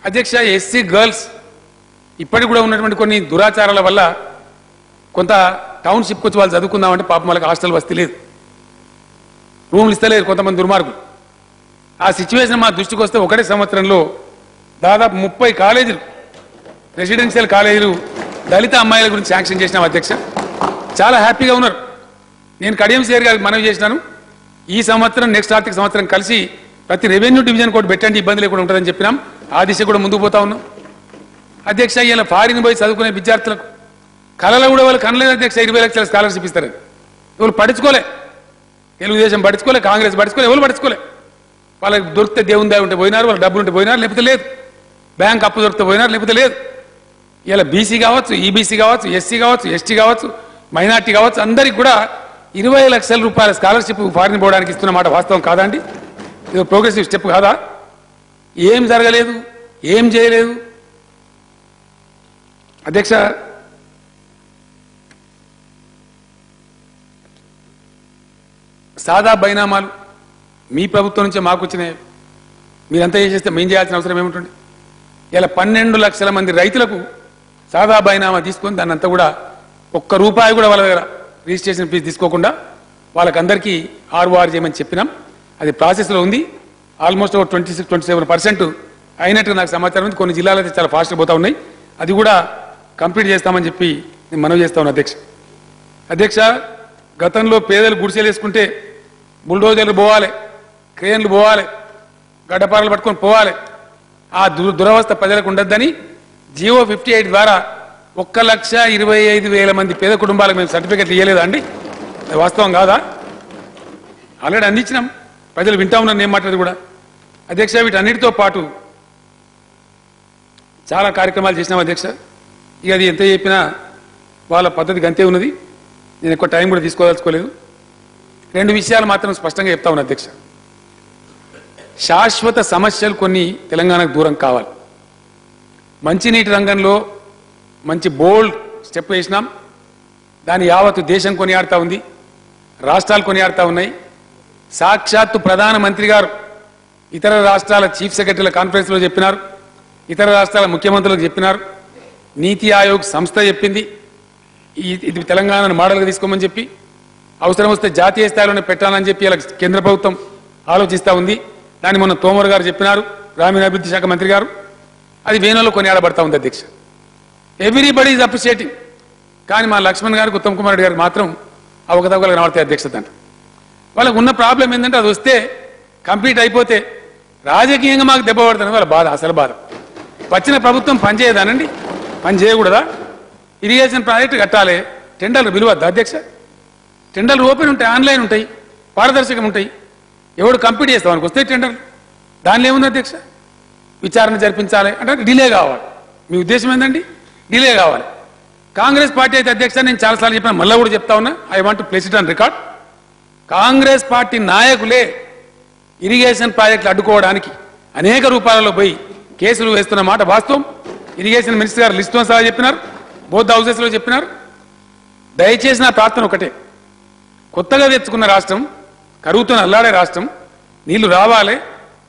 అధ్యక్ష, ఎస్సీ గర్ల్స్ ఇప్పటికి కూడా ఉన్నటువంటి కొన్ని దురాచారాల వల్ల కొంత టౌన్షిప్కి వచ్చి వాళ్ళు చదువుకుందామంటే పాపం వాళ్ళకి హాస్టల్ వసతి లేదు, రూమ్లు ఇస్తలేరు కొంతమంది దుర్మార్గులు. ఆ సిచ్యువేషన్ మా దృష్టికి వస్తే ఒకటే సంవత్సరంలో దాదాపు 30 కాలేజీలు, రెసిడెన్షియల్ కాలేజీలు దళిత అమ్మాయిల గురించి శాంక్షన్ చేసినాం అధ్యక్ష. చాలా హ్యాపీగా ఉన్నారు. నేను కడియం సేర్ గారికి మనవి చేసినాను, ఈ సంవత్సరం నెక్స్ట్ ఆర్థిక సంవత్సరం కలిసి ప్రతి రెవెన్యూ డివిజన్ కూడా పెట్టండి, ఇబ్బంది లేకుండా ఉంటుందని చెప్పినాం. ఆ దిశ కూడా ముందుకు పోతా ఉన్నాం అధ్యక్ష. ఇలా ఫారిన్ పోయి చదువుకునే విద్యార్థులకు కళలో కూడా వాళ్ళు కనలేదు అధ్యక్ష. 20 లక్షల స్కాలర్షిప్ ఇస్తారని ఎవరు పడుచుకోలే, తెలుగుదేశం పడుచుకోలే, కాంగ్రెస్ పడుచుకోలే, ఎవరు పడుచుకోలే. వాళ్ళకి దొరికితే దేవుని దాయి ఉంటే పోయినారు, వాళ్ళ డబ్బులు ఉంటే పోయినారు, లేకపోతే లేదు. బ్యాంక్ అప్పు దొరికితే పోయినారు, లేకపోతే లేదు. ఇలా బీసీ కావచ్చు, ఈబీసీ కావచ్చు, ఎస్సీ కావచ్చు, ఎస్టీ కావచ్చు, మైనార్టీ కావచ్చు, అందరికి కూడా 20 లక్షల రూపాయల స్కాలర్షిప్ ఫారిన్ పోవడానికి ఇస్తున్నమాట వాస్తవం కాదండి? ఇది ప్రోగ్రెసివ్ స్టెప్ కాదా? ఏం జరగలేదు, ఏం చేయలేదు అధ్యక్ష. సాదా బైనామాలు మీ ప్రభుత్వం నుంచే మాకు వచ్చినాయి. మీరంతా చేసేస్తే మేము చేయాల్సిన అవసరం ఏముంటుంది? ఇలా 12 లక్షల మంది రైతులకు సాదా బైనామా తీసుకొని దాన్ని అంతా కూడా ₹1 కూడా వాళ్ళ దగ్గర రిజిస్ట్రేషన్ ఫీజు తీసుకోకుండా వాళ్ళకందరికీ ROR చేయమని చెప్పినాం. అది ప్రాసెస్లో ఉంది. ఆల్మోస్ట్ 26-27% అయినట్టు నాకు సమాచారం ఉంది. కొన్ని జిల్లాలు అయితే చాలా ఫాస్ట్గా పోతా ఉన్నాయి. అది కూడా కంప్లీట్ చేస్తామని చెప్పి నేను మనవి చేస్తా ఉన్నాను అధ్యక్ష. గతంలో పేదలు గుడిసెలు వేసుకుంటే బుల్డోజర్లు పోవాలి, క్రేన్లు పోవాలి, గడ్డపారలు పట్టుకొని పోవాలి. ఆ దురవస్థ ప్రజలకు ఉండద్దని జియో 58 ద్వారా 1,25,000 మంది పేద కుటుంబాలకు మేము సర్టిఫికెట్లు ఇవ్వలేదా అండి? వాస్తవం కాదా? ఆల్రెడీ అందించినాం. ప్రజలు వింటా ఉన్నారు నేను మాట్లాడేది కూడా అధ్యక్ష. వీటన్నిటితో పాటు చాలా కార్యక్రమాలు చేసినాం అధ్యక్ష. ఇక అది ఎంత చెప్పినా వాళ్ళ పద్ధతికి అంతే ఉన్నది. నేను ఎక్కువ టైం కూడా తీసుకోదలుచుకోలేదు. 2 విషయాలు మాత్రం స్పష్టంగా చెప్తా ఉన్నా అధ్యక్ష. శాశ్వత సమస్యలు కొన్ని తెలంగాణకు దూరం కావాలి. మంచినీటి రంగంలో మంచి బోల్డ్ స్టెప్ వేసినాం. దాని యావత్తు దేశం కొనియాడుతూ ఉంది, రాష్ట్రాలు కొనియాడుతూ ఉన్నాయి. సాక్షాత్తు ప్రధానమంత్రి గారు ఇతర రాష్ట్రాల చీఫ్ సెక్రటరీల కాన్ఫరెన్స్లో చెప్పినారు, ఇతర రాష్ట్రాల ముఖ్యమంత్రులకు చెప్పినారు. నీతి ఆయోగ్ సంస్థ చెప్పింది ఇది తెలంగాణను మోడల్గా తీసుకోమని చెప్పి అవసరం వస్తే జాతీయ స్థాయిలోనే పెట్టాలని చెప్పి ఇలా కేంద్ర ప్రభుత్వం ఆలోచిస్తూ ఉంది. దాన్ని మొన్న తోమర్ గారు చెప్పినారు, గ్రామీణాభివృద్ధి శాఖ మంత్రి గారు. అది వేణులో కొనియాడబడతా ఉంది అధ్యక్ష. Everybody is appreciating. కానీ మా లక్ష్మణ్ గారికి ఉత్తమ్ కుమార్ రెడ్డి గారికి మాత్రం అవకతవకలు కనబడతాయి అధ్యక్షత. వాళ్ళకు ఉన్న ప్రాబ్లం ఏంటంటే అది వస్తే కంప్లీట్ అయిపోతే రాజకీయంగా మాకు దెబ్బ పడుతుంది వాళ్ళ బాధ, అసలు బాధ. వచ్చిన ప్రభుత్వం పని చేయదానండి, పని చేయకూడదా? ఇరిగేషన్ ప్రాజెక్టు కట్టాలి, టెండర్లు పిలువద్దా అధ్యక్ష? టెండర్లు ఓపెన్ ఉంటాయి, ఆన్లైన్ ఉంటాయి, పారదర్శకం ఉంటాయి. ఎవడు కంప్లీట్ చేస్తామనికి వస్తాయి టెండర్లు. దానిలో ఏముంది అధ్యక్ష? విచారణ జరిపించాలి అంటే డిలే కావాలి. మీ ఉద్దేశం ఏంటండి? డిలే కావాలి. కాంగ్రెస్ పార్టీ అయితే అధ్యక్ష, నేను చాలాసార్లు చెప్పిన, మళ్ళీ కూడా చెప్తా ఉన్నా, I want to place it on record. Congress party నాయకులే ఇరిగేషన్ ప్రాజెక్టులు అడ్డుకోవడానికి అనేక రూపాలలో పోయి కేసులు వేస్తున్న మాట వాస్తవం. ఇరిగేషన్ మినిస్టర్ గారు లిస్టుతో సహా చెప్పినారు, బోత్ హౌసెస్లో చెప్పినారు. దయచేసి నా ప్రార్థన ఒకటే, కొత్తగా తెచ్చుకున్న రాష్ట్రం, కరువుతో అల్లాడే రాష్ట్రం, నీళ్లు రావాలి.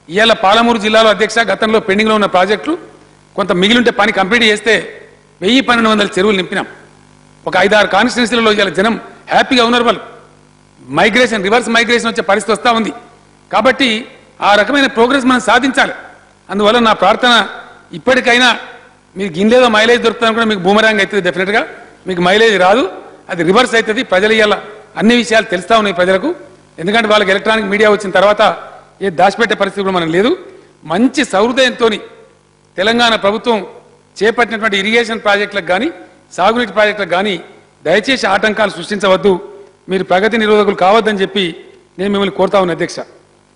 ఇవాళ పాలమూరు జిల్లాలో అధ్యక్ష గతంలో పెండింగ్లో ఉన్న ప్రాజెక్టులు కొంత మిగిలింటే పని కంప్లీట్ చేస్తే 1000-1200 చెరువులు నింపినాం. ఒక 5-6 కాన్స్టిట్యున్సీలలో ఇవాళ జనం హ్యాపీగా ఉన్నారు. వాళ్ళు మైగ్రేషన్, రివర్స్ మైగ్రేషన్ వచ్చే పరిస్థితి వస్తూ ఉంది. కాబట్టి ఆ రకమైన ప్రోగ్రెస్ మనం సాధించాలి. అందువల్ల నా ప్రార్థన, ఇప్పటికైనా మీకు గిన్నెలో మైలేజ్ దొరుకుతుంది కూడా మీకు బూమరాంగ్ అవుతుంది. డెఫినెట్గా మీకు మైలేజ్ రాదు, అది రివర్స్ అవుతుంది. ప్రజలు ఇవాళ అన్ని విషయాలు తెలుస్తూ ఉన్నాయి ప్రజలకు. ఎందుకంటే వాళ్ళకి ఎలక్ట్రానిక్ మీడియా వచ్చిన తర్వాత ఏ దాచిపెట్టే పరిస్థితి కూడా మనం లేదు. మంచి సౌహృదయంతో తెలంగాణ ప్రభుత్వం చేపట్టినటువంటి ఇరిగేషన్ ప్రాజెక్టులకు కానీ సాగునీటి ప్రాజెక్టులకు కానీ దయచేసి ఆటంకాలు సృష్టించవద్దు, మీరు ప్రగతి నిరోధకులు కావద్దని చెప్పి నేను మిమ్మల్ని కోరుతా ఉన్నా అధ్యక్ష.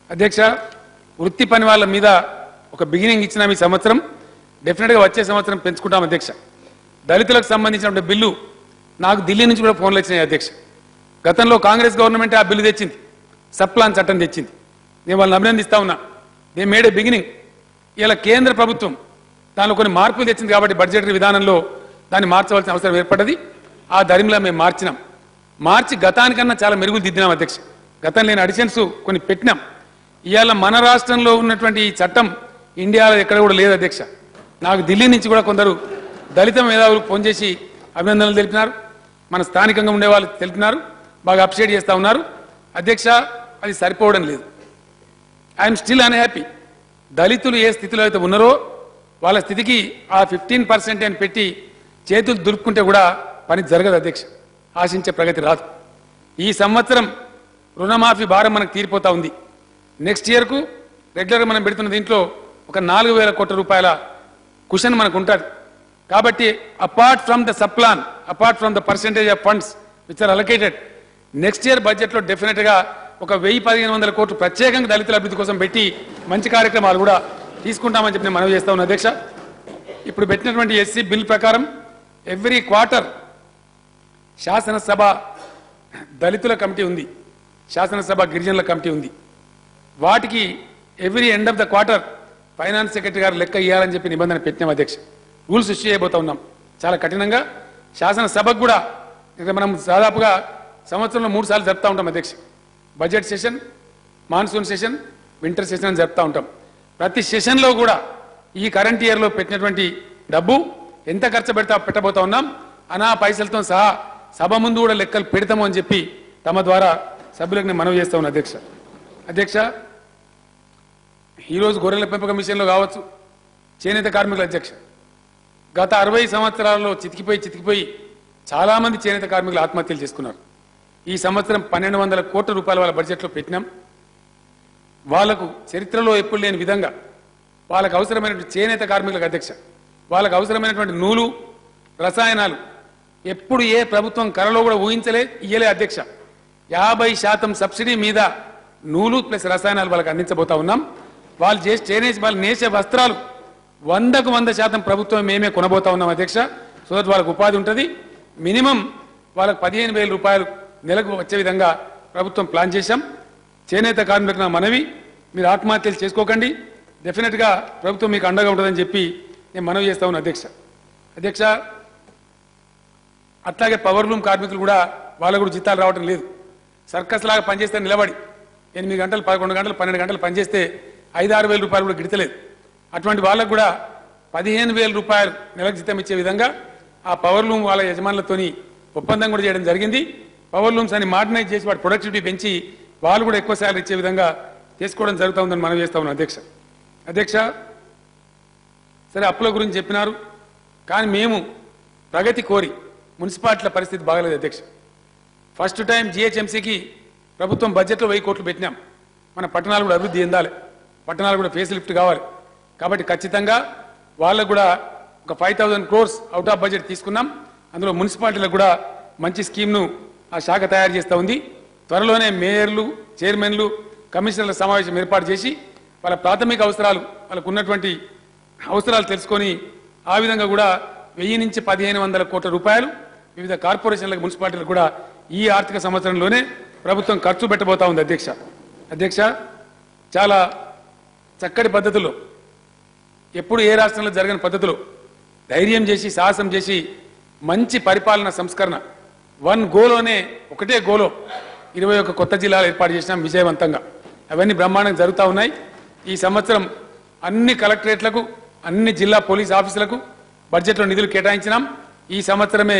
అధ్యక్ష, వృత్తి పని వాళ్ళ మీద ఒక బిగినింగ్ ఇచ్చిన ఈ సంవత్సరం, డెఫినెట్గా వచ్చే సంవత్సరం పెంచుకుంటాం అధ్యక్ష. దళితులకు సంబంధించిన బిల్లు నాకు ఢిల్లీ నుంచి కూడా ఫోన్లు వచ్చినాయి అధ్యక్ష. గతంలో కాంగ్రెస్ గవర్నమెంట్ ఆ బిల్లు తెచ్చింది, సప్లాన్ చట్టం తెచ్చింది. నేను వాళ్ళని అభినందిస్తా ఉన్నా. They made A beginning. ఇలా కేంద్ర ప్రభుత్వం దానిలో కొన్ని మార్పులు తెచ్చింది కాబట్టి బడ్జెటరీ విధానంలో దాన్ని మార్చవలసిన అవసరం ఏర్పడ్డది. ఆ ధరిమిలా మేము మార్చినాం. మార్చి గతానికన్నా చాలా మెరుగులు దిద్దినాం అధ్యక్ష. గతం లేని అడిషన్స్ కొన్ని పెట్టినాం. ఇవాళ మన రాష్ట్రంలో ఉన్నటువంటి ఈ చట్టం ఇండియాలో ఎక్కడ కూడా లేదు అధ్యక్ష. నాకు ఢిల్లీ నుంచి కూడా కొందరు దళిత మేధావులు ఫోన్ చేసి అభినందనలు తెలిపినారు, మన స్థానికంగా ఉండే వాళ్ళు తెలిపినారు, బాగా అప్రిషియేట్ చేస్తూ ఉన్నారు. అధ్యక్ష, అది సరిపోవడం లేదు. I'm still unhappy. దళితులు ఏ స్థితిలో అయితే ఉన్నారో వాళ్ళ స్థితికి ఆ 15% అని పెట్టి చేతులు దులుపుకుంటే కూడా పని జరగదు అధ్యక్ష. ఆశించే ప్రగతి రాదు. ఈ సంవత్సరం రుణమాఫీ భారం మనకు తీరిపోతా ఉంది. నెక్స్ట్ ఇయర్కు రెగ్యులర్గా మనం పెడుతున్న దీంట్లో ఒక 4000 కోట్ల రూపాయల కుషన్ మనకు ఉంటుంది. కాబట్టి apart from the subplan, apart from the percentage of funds which are allocated, next year బడ్జెట్లో డెఫినెట్గా ఒక 1000-1500 కోట్లు ప్రత్యేకంగా దళితుల అభివృద్ధి కోసం పెట్టి మంచి కార్యక్రమాలు కూడా తీసుకుంటామని చెప్పి నేను మనవి చేస్తా ఉన్నా అధ్యక్ష. ఇప్పుడు పెట్టినటువంటి ఎస్సీ బిల్ ప్రకారం ఎవ్రీ క్వార్టర్ శాసనసభ దళితుల కమిటీ ఉంది, శాసనసభ గిరిజనుల కమిటీ ఉంది. వాటికి every end of the quarter finance secretary గారు లెక్క ఇవ్వాలని చెప్పి నిబంధన పెట్టినాం అధ్యక్ష. రూల్స్ ఇష్యూ చేయబోతా ఉన్నాం చాలా కఠినంగా. శాసనసభకు కూడా మనం దాదాపుగా సంవత్సరంలో 3 సార్లు జరుపుతూ ఉంటాం అధ్యక్ష. Budget session, monsoon session, winter session అని జరుపుతూ ఉంటాం. ప్రతి సెషన్లో కూడా ఈ కరెంట్ ఇయర్లో పెట్టినటువంటి డబ్బు ఎంత ఖర్చు పెట్టబోతా ఉన్నాం అనా పైసలతో సహా సభ ముందు కూడా లెక్కలు పెడతాము అని చెప్పి తమ ద్వారా సభ్యులకు నేను మనవి చేస్తా ఉన్నా అధ్యక్ష. అధ్యక్ష, ఈరోజు గొర్రెల పెంపకం విషయంలో కావచ్చు, చేనేత కార్మికుల అధ్యక్ష, గత 60 సంవత్సరాల్లో చితికిపోయి చాలామంది చేనేత కార్మికులు ఆత్మహత్యలు చేసుకున్నారు. ఈ సంవత్సరం 1200 కోట్ల రూపాయల వాళ్ళ బడ్జెట్లో పెట్టినాం. వాళ్లకు చరిత్రలో ఎప్పుడు లేని విధంగా వాళ్ళకు అవసరమైనటువంటి చేనేత కార్మికులకు అధ్యక్ష, వాళ్ళకు అవసరమైనటువంటి నూలు, రసాయనాలు ఎప్పుడు ఏ ప్రభుత్వం కరలో కూడా ఇయ్యలే అధ్యక్ష. 50% సబ్సిడీ మీద నూలు ప్లస్ రసాయనాలు వాళ్ళకి అందించబోతా ఉన్నాం. వాళ్ళు నేసే వస్త్రాలు 100కు 100% ప్రభుత్వం మేమే కొనబోతా ఉన్నాం అధ్యక్ష. సో దట్ వాళ్ళకు ఉపాధి ఉంటుంది. మినిమం వాళ్ళకు 15,000 రూపాయలు నెలకు వచ్చే విధంగా ప్రభుత్వం ప్లాన్ చేశాం. చేనేత కార్మికులకు నా మనవి, మీరు ఆత్మహత్యలు చేసుకోకండి. డెఫినెట్గా ప్రభుత్వం మీకు అండగా ఉంటుందని చెప్పి నేను మనవి చేస్తా ఉన్నా అధ్యక్ష. అధ్యక్ష, అట్లాగే పవర్ లూమ్ కార్మికులు కూడా వాళ్ళకు కూడా జీతాలు రావడం లేదు. సర్కస్ లాగా పనిచేస్తే నిలబడి 8 గంటలు, 11 గంటలు, 12 గంటలు పనిచేస్తే 5-6 వేల రూపాయలు కూడా గిడతలేదు. అటువంటి వాళ్ళకు కూడా 15,000 రూపాయలు నెలకు జీతం ఇచ్చే విధంగా ఆ పవర్ లూమ్ వాళ్ళ యజమానులతోని ఒప్పందం కూడా చేయడం జరిగింది. పవర్ లూమ్స్ అని మోడర్నైజ్ చేసి వాటి ప్రొడక్టివిటీ పెంచి వాళ్ళు కూడా ఎక్కువ శాలరీ ఇచ్చే విధంగా చేసుకోవడం జరుగుతూ ఉందని మనం చేస్తా ఉన్నాం అధ్యక్ష. సరే అప్పుల గురించి చెప్పినారు, కానీ మేము ప్రగతి కోరి మున్సిపాలిటీల పరిస్థితి బాగలేదు అధ్యక్ష. ఫస్ట్ టైం జిహెచ్ఎంసీకి ప్రభుత్వం బడ్జెట్లో 1000 కోట్లు పెట్టినాం. మన పట్టణాలు కూడా అభివృద్ధి చెందాలి, పట్టణాలు కూడా ఫేస్ లిఫ్ట్ కావాలి. కాబట్టి ఖచ్చితంగా వాళ్ళకు కూడా ఒక 5,000 crores అవుట్ ఆఫ్ బడ్జెట్ తీసుకున్నాం. అందులో మున్సిపాలిటీలకు కూడా మంచి స్కీమ్ను ఆ శాఖ తయారు చేస్తూ ఉంది. త్వరలోనే మేయర్లు, చైర్మన్లు, కమిషనర్ల సమావేశం ఏర్పాటు చేసి వాళ్ళ ప్రాథమిక అవసరాలు, వాళ్ళకు ఉన్నటువంటి అవసరాలు తెలుసుకొని ఆ విధంగా కూడా 1000 నుంచి 1,500 కోట్ల రూపాయలు వివిధ కార్పొరేషన్లకు, మున్సిపాలిటీలకు కూడా ఈ ఆర్థిక సంవత్సరంలోనే ప్రభుత్వం ఖర్చు పెట్టబోతా ఉంది అధ్యక్ష. చాలా చక్కటి పద్ధతుల్లో, ఎప్పుడు ఏ రాష్ట్రంలో జరగని పద్ధతిలో ధైర్యం చేసి, సాహసం చేసి మంచి పరిపాలన సంస్కరణ 1 గోలోనే, ఒకటే గోలో 21 కొత్త జిల్లాలు ఏర్పాటు చేసినాం విజయవంతంగా. అవన్నీ బ్రహ్మాండంగా జరుగుతూ ఉన్నాయి. ఈ సంవత్సరం అన్ని కలెక్టరేట్లకు, అన్ని జిల్లా పోలీస్ ఆఫీసులకు బడ్జెట్లో నిధులు కేటాయించినాం. ఈ సంవత్సరమే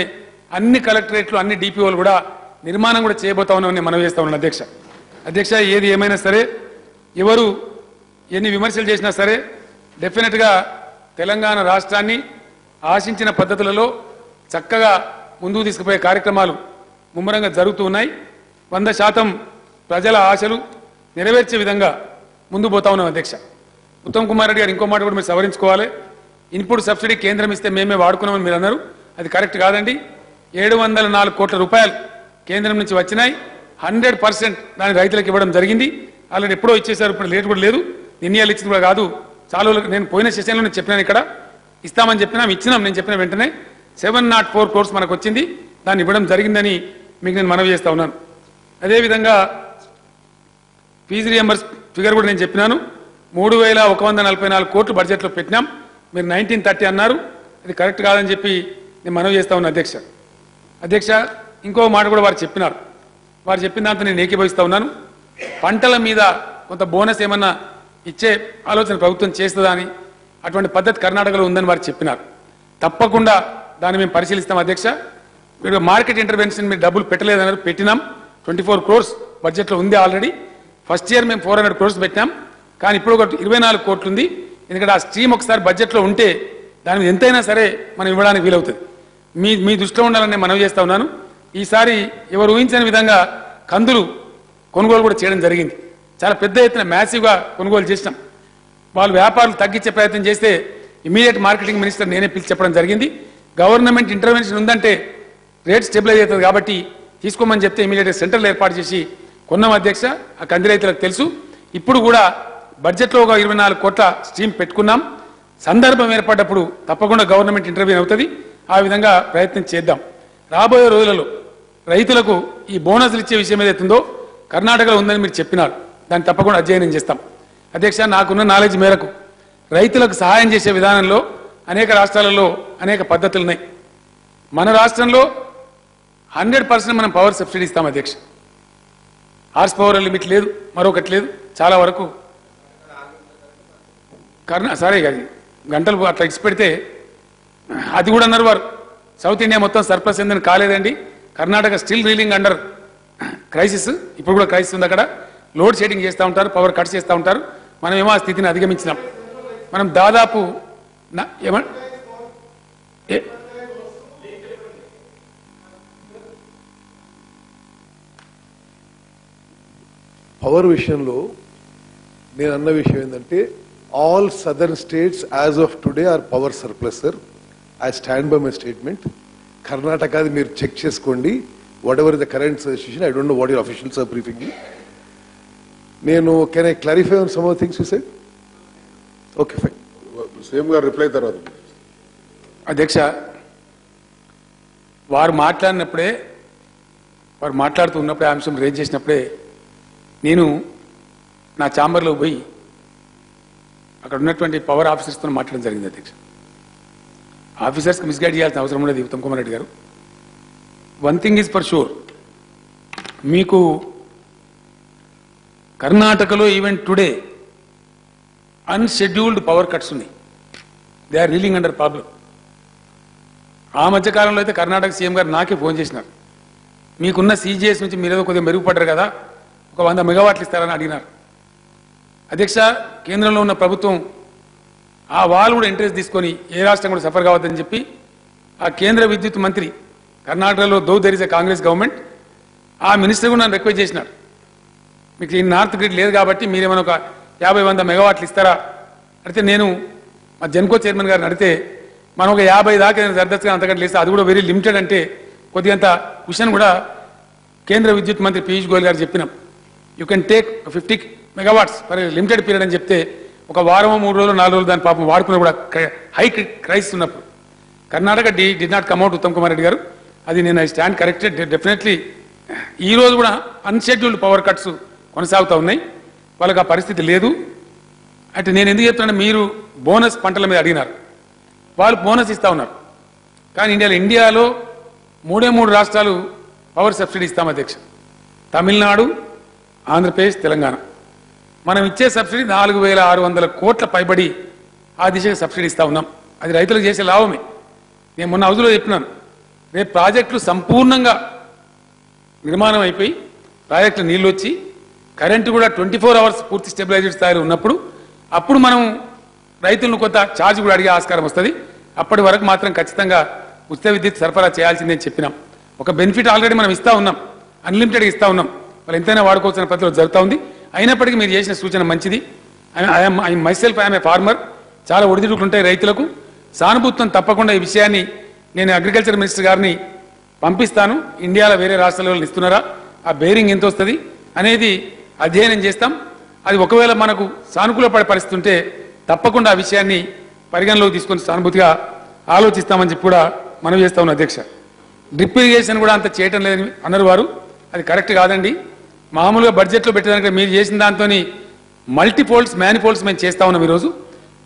అన్ని కలెక్టరేట్లు, అన్ని డిపిఓలు కూడా నిర్మాణం కూడా చేయబోతా ఉన్నామని మనం చేస్తా ఉన్నాం అధ్యక్ష. ఏది ఏమైనా సరే, ఎవరు ఎన్ని విమర్శలు చేసినా సరే, డెఫినెట్గా తెలంగాణ రాష్ట్రాన్ని ఆశించిన పద్ధతులలో చక్కగా ముందుకు తీసుకుపోయే కార్యక్రమాలు ముమ్మరంగా జరుగుతూ ఉన్నాయి. 100% ప్రజల ఆశలు నెరవేర్చే విధంగా ముందు పోతా ఉన్నాం అధ్యక్ష. ఉత్తమ్ కుమార్ రెడ్డి గారు ఇంకో మాట కూడా మీరు సవరించుకోవాలి. ఇన్పుట్ సబ్సిడీ కేంద్రం ఇస్తే మేమే వాడుకున్నామని మీరు అన్నారు. అది కరెక్ట్ కాదండి. 704 కోట్ల రూపాయలు కేంద్రం నుంచి వచ్చినాయి. 100% దాని రైతులకు ఇవ్వడం జరిగింది. ఆల్రెడీ ఎప్పుడో ఇచ్చేశారు, ఇప్పుడు లేట్ కూడా లేదు. నిర్ణయాలు ఇచ్చింది కూడా కాదు, చాలా నేను పోయిన సెషన్లో నేను చెప్పినాను, ఇక్కడ ఇస్తామని ఇచ్చినాం. నేను చెప్పిన వెంటనే 704 crores మనకు వచ్చింది, దాన్ని ఇవ్వడం జరిగిందని మీకు నేను మనవి చేస్తా ఉన్నాను. అదేవిధంగా ఫీజు రియంబర్స్ ఫిగర్ కూడా నేను చెప్పినాను. 3,144 కోట్లు బడ్జెట్లో పెట్టినాం. మీరు 1930 అన్నారు, అది కరెక్ట్ కాదని చెప్పి నేను మనవి చేస్తా ఉన్నాను అధ్యక్ష. ఇంకో మాట కూడా వారు చెప్పినారు. వారు చెప్పిన దాంతో నేను ఏకీభవిస్తా ఉన్నాను. పంటల మీద కొంత బోనస్ ఏమన్నా ఇచ్చే ఆలోచన ప్రభుత్వం చేస్తుందా అని, అటువంటి పద్ధతి కర్ణాటకలో ఉందని వారు చెప్పినారు. తప్పకుండా దాన్ని మేము పరిశీలిస్తాం అధ్యక్ష. మీరు మార్కెట్ ఇంటర్వెన్షన్ మీరు డబ్బులు పెట్టలేదన్నారు, పెట్టినాం. 24 crores బడ్జెట్లో ఉంది ఆల్రెడీ. ఫస్ట్ ఇయర్ మేము 400 crores పెట్టాం, కానీ ఇప్పుడు ఒక 24 కోట్లు ఉంది. ఎందుకంటే ఆ స్ట్రీమ్ ఒకసారి బడ్జెట్లో ఉంటే దాని మీద ఎంతైనా సరే మనం ఇవ్వడానికి వీలవుతుంది. మీ దృష్టిలో ఉండాలని నేను మనవి చేస్తా ఉన్నాను. ఈసారి ఎవరు ఊహించని విధంగా కందులు కొనుగోలు కూడా చేయడం జరిగింది. చాలా పెద్ద ఎత్తున మ్యాసివ్గా కొనుగోలు చేసినాం. వాళ్ళు వ్యాపారులు తగ్గించే ప్రయత్నం చేస్తే ఇమీడియట్ మార్కెటింగ్ మినిస్టర్ నేనే పిలిచి చెప్పడం జరిగింది. గవర్నమెంట్ ఇంటర్వెన్షన్ ఉందంటే రేట్ స్టెబిలైజ్ అవుతుంది కాబట్టి తీసుకోమని చెప్తే ఇమీడియట్గా సెంటర్లు ఏర్పాటు చేసి కొన్నాం అధ్యక్ష. ఆ కంది రైతులకు తెలుసు. ఇప్పుడు కూడా బడ్జెట్లో ఒక 24 కోట్ల స్ట్రీమ్ పెట్టుకున్నాం. సందర్భం ఏర్పడ్డప్పుడు తప్పకుండా గవర్నమెంట్ ఇంటర్వ్యూ అవుతుంది. ఆ విధంగా ప్రయత్నం చేద్దాం. రాబోయే రోజులలో రైతులకు ఈ బోనస్లు ఇచ్చే విషయం ఏదైతుందో కర్ణాటకలో ఉందని మీరు చెప్పినారు, దాన్ని తప్పకుండా అధ్యయనం చేస్తాం అధ్యక్ష. నాకున్న నాలెడ్జ్ మేరకు రైతులకు సహాయం చేసే విధానంలో అనేక రాష్ట్రాలలో అనేక పద్ధతులు ఉన్నాయి. మన రాష్ట్రంలో 100% మనం పవర్ సబ్సిడీ ఇస్తాం అధ్యక్ష. హార్స్ పవర్ లిమిట్ లేదు, మరొకటి లేదు. చాలా వరకు సరే అది గంటలు అట్లా ఇచ్చి పెడితే అది కూడా అన్నారు వారు. సౌత్ ఇండియా మొత్తం సర్ప్లస్ ఏందని కాలేదండి. Karnataka still reeling under crisis. ఇప్పుడు కూడా క్రైసిస్ ఉంది అక్కడ. లోడ్ షెడ్డింగ్ చేస్తూ ఉంటారు, పవర్ కట్స్ చేస్తూ ఉంటారు. మనం ఏమో ఆ స్థితిని అధిగమించినాం. మనం దాదాపు పవర్ విషయంలో నేను అన్న విషయం ఏంటంటే all southern states as of today are power surplus, sir. I stand by my statement. Karnataka మీరు చెక్ చేసుకోండి. Whatever the current situation, I don't know what your officials are briefing me. Can I clarify on some of the things you said? Okay, fine. Same గా reply తర్వాత అధ్యక్ష, వారు మాట్లాడుతున్నప్పుడే ఆ అంశం raise చేసినప్పుడే నేను నా ఛాంబర్లో పోయి అక్కడ ఉన్నటువంటి పవర్ ఆఫీసర్స్తో మాట్లాడడం జరిగింది అధ్యక్ష. ఆఫీసర్స్కి మిస్గైడ్ చేయాల్సిన అవసరం ఉండదు ఉత్తమ్ కుమార్ రెడ్డి గారు. One thing is for sure, మీకు కర్ణాటకలో even today unscheduled power cuts ఉన్నాయి. They are reeling under problem. ఆ మధ్యకాలంలో అయితే కర్ణాటక సీఎం గారు నాకే ఫోన్ చేసినారు, మీకున్న సీజీఎస్ నుంచి మీరేదో కొద్దిగా మెరుగుపడ్డారు కదా, ఒక 100 మెగావాట్లు ఇస్తారని అడిగినారు. అధ్యక్ష, కేంద్రంలో ఉన్న ప్రభుత్వం ఆ వాళ్ళు కూడా ఇంట్రెస్ట్ తీసుకొని ఏ రాష్ట్రం కూడా సఫర్ కావద్దని చెప్పి ఆ కేంద్ర విద్యుత్ మంత్రి, కర్ణాటకలో though there is a Congress government, ఆ మినిస్టర్ కూడా నన్ను రిక్వెస్ట్ చేసినారు, మీకు ఈ నార్త్ గ్రిడ్ లేదు కాబట్టి మీరేమైనా ఒక 50-100 మెగావాట్లు ఇస్తారా అంటే, నేను మా జెన్కో చైర్మన్ గారిని అడిగితే మనం ఒక 50 దాకా నేను జబర్దస్త్గా అంతకంటే లేస్తే అది కూడా వెరీ లిమిటెడ్ అంటే కొద్దిగంత క్వశ్చన్ కూడా కేంద్ర విద్యుత్ మంత్రి పీయూష్ గోయల్ గారు చెప్పినాం, you can take 50 megawatts for limited period అని చెప్తే ఒక వారమో 3 రోజులు 4 రోజులు దాని పాపం వాడుకున్న కూడా హై క్రైసిస్ ఉన్నప్పుడు కర్ణాటక డి నాట్ కమ్అట్ ఉత్తమ్ కుమార్ రెడ్డి గారు, అది నేను ఐ స్టాండ్ కరెక్టెడ్ డెఫినెట్లీ. ఈ రోజు కూడా అన్షెడ్యూల్డ్ పవర్ కట్స్ కొనసాగుతూ ఉన్నాయి, వాళ్ళకి ఆ పరిస్థితి లేదు. అంటే నేను ఎందుకు చెప్తున్నా, మీరు బోనస్ పంటల మీద అడిగినారు, వాళ్ళు బోనస్ ఇస్తా ఉన్నారు, కానీ ఇండియాలో 3 రాష్ట్రాలు పవర్ సబ్సిడీ ఇస్తాం అధ్యక్ష, తమిళనాడు, ఆంధ్రప్రదేశ్, తెలంగాణ. మనం ఇచ్చే సబ్సిడీ 4,600 కోట్ల పైబడి ఆ దిశగా సబ్సిడీ ఇస్తా ఉన్నాం. అది రైతులకు చేసే లాభమే. నేను మొన్న హౌస్లో చెప్పినాను, రేపు ప్రాజెక్టులు సంపూర్ణంగా నిర్మాణం అయిపోయి ప్రాజెక్టులు నీళ్ళు వచ్చి కరెంటు కూడా 24 అవర్స్ పూర్తి స్టెబిలైజ్డ్ స్థాయిలో ఉన్నప్పుడు అప్పుడు మనం రైతులను కొంత ఛార్జ్ కూడా అడిగే ఆస్కారం వస్తుంది. అప్పటి వరకు మాత్రం ఖచ్చితంగా ఉచిత విద్యుత్ సరఫరా చేయాల్సిందని చెప్పినాం. ఒక బెనిఫిట్ ఆల్రెడీ మనం ఇస్తా ఉన్నాం, అన్లిమిటెడ్గా ఇస్తా ఉన్నాం, వాళ్ళు ఎంతైనా వాడుకోవాల్సిన పద్ధతిలో జరుగుతూ ఉంది. అయినప్పటికీ మీరు చేసిన సూచన మంచిది. I myself I'm a farmer, చాలా ఒడిదుడుకులు ఉంటాయి రైతులకు. సానుభూతం తప్పకుండా ఈ విషయాన్ని నేను అగ్రికల్చర్ మినిస్టర్ గారిని పంపిస్తాను, ఇండియాలో వేరే రాష్ట్రాలలో ఇస్తున్నారా, ఆ బేరింగ్ ఎంత వస్తుంది అనేది అధ్యయనం చేస్తాం. అది ఒకవేళ మనకు సానుకూల పడే పరిస్థితి ఉంటే తప్పకుండా ఆ విషయాన్ని పరిగణలోకి తీసుకొని సానుభూతిగా ఆలోచిస్తామని చెప్పి కూడా మనం చేస్తా ఉన్నాం అధ్యక్ష. డ్రిప్ ఇరిగేషన్ కూడా అంత చేయటం లేదని అన్నారు వారు, అది కరెక్ట్ కాదండి. మామూలుగా బడ్జెట్లో పెట్టడానికి మీరు చేసిన దాంతో మల్టీపోల్స్ మ్యానిపోల్స్ మేము చేస్తా ఉన్నాం. ఈరోజు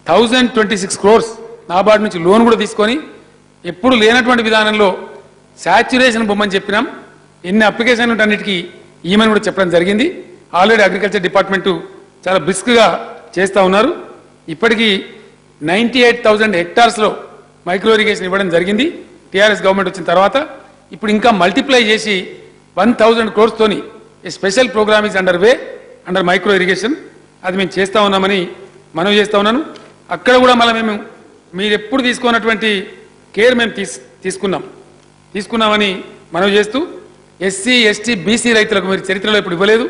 1026 crores నాబార్డు నుంచి లోన్ కూడా తీసుకొని ఎప్పుడు లేనటువంటి విధానంలో శాచ్యురేషన్ బొమ్మని చెప్పినాం. ఎన్ని అప్లికేషన్లు ఉంటే అన్నిటికీ ఈమెను కూడా చెప్పడం జరిగింది. ఆల్రెడీ అగ్రికల్చర్ డిపార్ట్మెంటు చాలా బ్రిస్క్గా చేస్తూ ఉన్నారు. ఇప్పటికీ 98,000 హెక్టార్స్లో మైక్రో ఇరిగేషన్ ఇవ్వడం జరిగింది టీఆర్ఎస్ గవర్నమెంట్ వచ్చిన తర్వాత. ఇప్పుడు ఇంకా మల్టిప్లై చేసి 1,000 crores తోని a special programme is under way under micro irrigation, అది మేము చేస్తూ ఉన్నామని మనవి చేస్తూ ఉన్నాను. అక్కడ కూడా మళ్ళీ మేము మీరు ఎప్పుడు తీసుకున్నటువంటి కేర్ మేము తీసుకున్నామని మనవి చేస్తూ, ఎస్సీ ఎస్టీ బీసీ రైతులకు మీరు చరిత్రలో ఇప్పుడు ఇవ్వలేదు,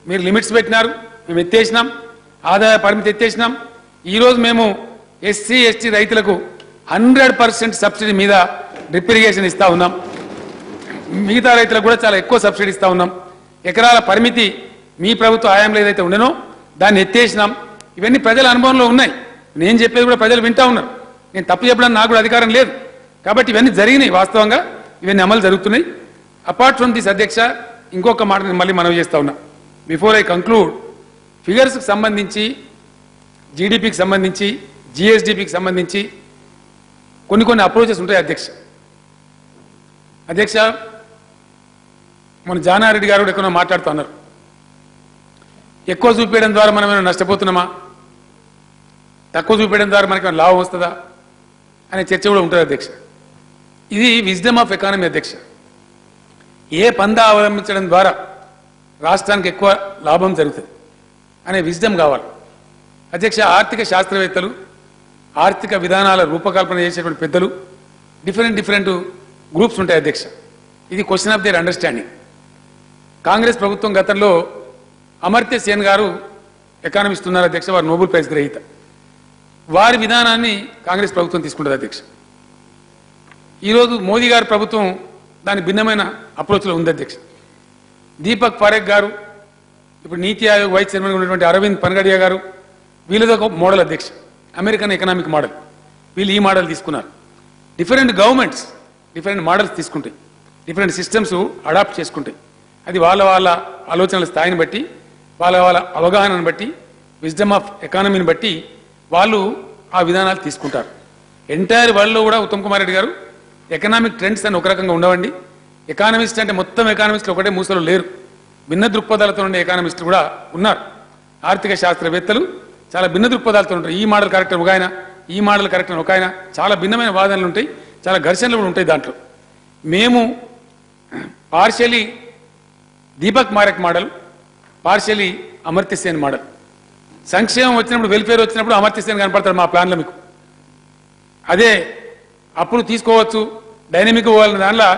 మీరు లిమిట్స్ పెట్టినారు, మేము ఎత్తేసినాం, ఆదాయ పరిమితి ఎత్తేసినాం. ఈరోజు మేము ఎస్సీ ఎస్టీ రైతులకు 100% సబ్సిడీ మీద డ్రిప్ ఇరిగేషన్ ఇస్తా ఉన్నాం. మిగతా రైతులకు కూడా చాలా ఎక్కువ సబ్సిడీ ఇస్తా ఉన్నాం. ఎకరాల పరిమితి మీ ప్రభుత్వ హయాంలో ఏదైతే ఉండేనో దాన్ని ఎత్తేసినాం. ఇవన్నీ ప్రజల అనుభవంలో ఉన్నాయి, నేను చెప్పేది కూడా ప్రజలు వింటా ఉన్నారు. నేను తప్పు చెప్పడానికి నాకు కూడా అధికారం లేదు. కాబట్టి ఇవన్నీ జరిగినాయి, వాస్తవంగా ఇవన్నీ అమలు జరుగుతున్నాయి. అపార్ట్ ఫ్రమ్ దిస్ అధ్యక్ష, ఇంకొక మాట నేను మళ్ళీ మనవి చేస్తా ఉన్నా బిఫోర్ ఐ కంక్లూడ్. ఫిగర్స్కి సంబంధించి, జీడిపికి సంబంధించి, జిఎస్డిపికి సంబంధించి కొన్ని అప్రోచెస్ ఉంటాయి అధ్యక్ష. మన జానారెడ్డి గారు కూడా ఎక్కువ మాట్లాడుతూ ఉన్నారు, ఎక్కువ చూపించడం ద్వారా మనం ఏమైనా నష్టపోతున్నామా, తక్కువ చూపించడం ద్వారా మనకి లాభం వస్తుందా అనే చర్చ కూడా ఉంటుంది అధ్యక్ష. ఇది విజ్డమ్ ఆఫ్ ఎకానమీ అధ్యక్ష. ఏ పందా అవలంబించడం ద్వారా రాష్ట్రానికి ఎక్కువ లాభం జరుగుతుంది అనే విజ్డమ్ కావాలి అధ్యక్ష. ఆర్థిక శాస్త్రవేత్తలు, ఆర్థిక విధానాల రూపకల్పన చేసేటువంటి పెద్దలు, డిఫరెంట్ గ్రూప్స్ ఉంటాయి అధ్యక్ష. ఇది question of their understanding. Congress ప్రభుత్వం గతంలో అమర్త్య సేన్ గారు ఎకానమిస్ట్ ఉన్నారు అధ్యక్ష, వారు నోబెల్ ప్రైజ్ గ్రహీత. వారి విధానాన్ని కాంగ్రెస్ ప్రభుత్వం తీసుకుంటుంది అధ్యక్ష. ఈరోజు మోదీ గారి ప్రభుత్వం దాని భిన్నమైన అప్రోచ్లో ఉంది అధ్యక్ష. దీపక్ పారేఖ్ గారు, ఇప్పుడు నీతి ఆయోగ్ వైస్ చైర్మన్గా ఉన్నటువంటి అరవింద్ పనగడియా గారు, వీళ్ళది ఒక మోడల్ అధ్యక్ష, అమెరికన్ ఎకనామిక్ మోడల్. వీళ్ళు ఈ మోడల్ తీసుకున్నారు. డిఫరెంట్ గవర్నమెంట్స్ డిఫరెంట్ మోడల్స్ తీసుకుంటాయి, డిఫరెంట్ సిస్టమ్స్ అడాప్ట్ చేసుకుంటాయి. అది వాళ్ళ ఆలోచనల స్థాయిని బట్టి, వాళ్ళ అవగాహనను బట్టి, విజ్డమ్ ఆఫ్ ఎకానమీని బట్టి వాళ్ళు ఆ విధానాలు తీసుకుంటారు. ఎంటైర్ వరల్డ్లో కూడా ఉత్తమ్ కుమార్ రెడ్డి గారు ఎకనామిక్ ట్రెండ్స్ అని ఒక రకంగా ఉండవండి. ఎకానమిస్ట్ అంటే మొత్తం ఎకానమిస్టులు ఒకటే మూసలో లేరు, భిన్న దృక్పథాలతో ఉండే ఎకానమిస్టులు కూడా ఉన్నారు. ఆర్థిక శాస్త్రవేత్తలు చాలా భిన్న దృక్పథాలతో ఉంటారు. ఈ మోడల్ కరెక్ట్ ఒక ఆయన, ఈ మోడల్ కరెక్ట్ అని ఒక ఆయన చాలా భిన్నమైన వాదనలు ఉంటాయి, చాలా ఘర్షణలు కూడా ఉంటాయి దాంట్లో. మేము partially Deepak Marak model, partially Amartya Sen model. సంక్షేమం వచ్చినప్పుడు, వెల్ఫేర్ వచ్చినప్పుడు అమర్త్య సేన్ కనపడతాడు మా ప్లాన్లో మీకు. అదే అప్పుడు తీసుకోవచ్చు డైనమిక్ పోవాలన్న దానిలో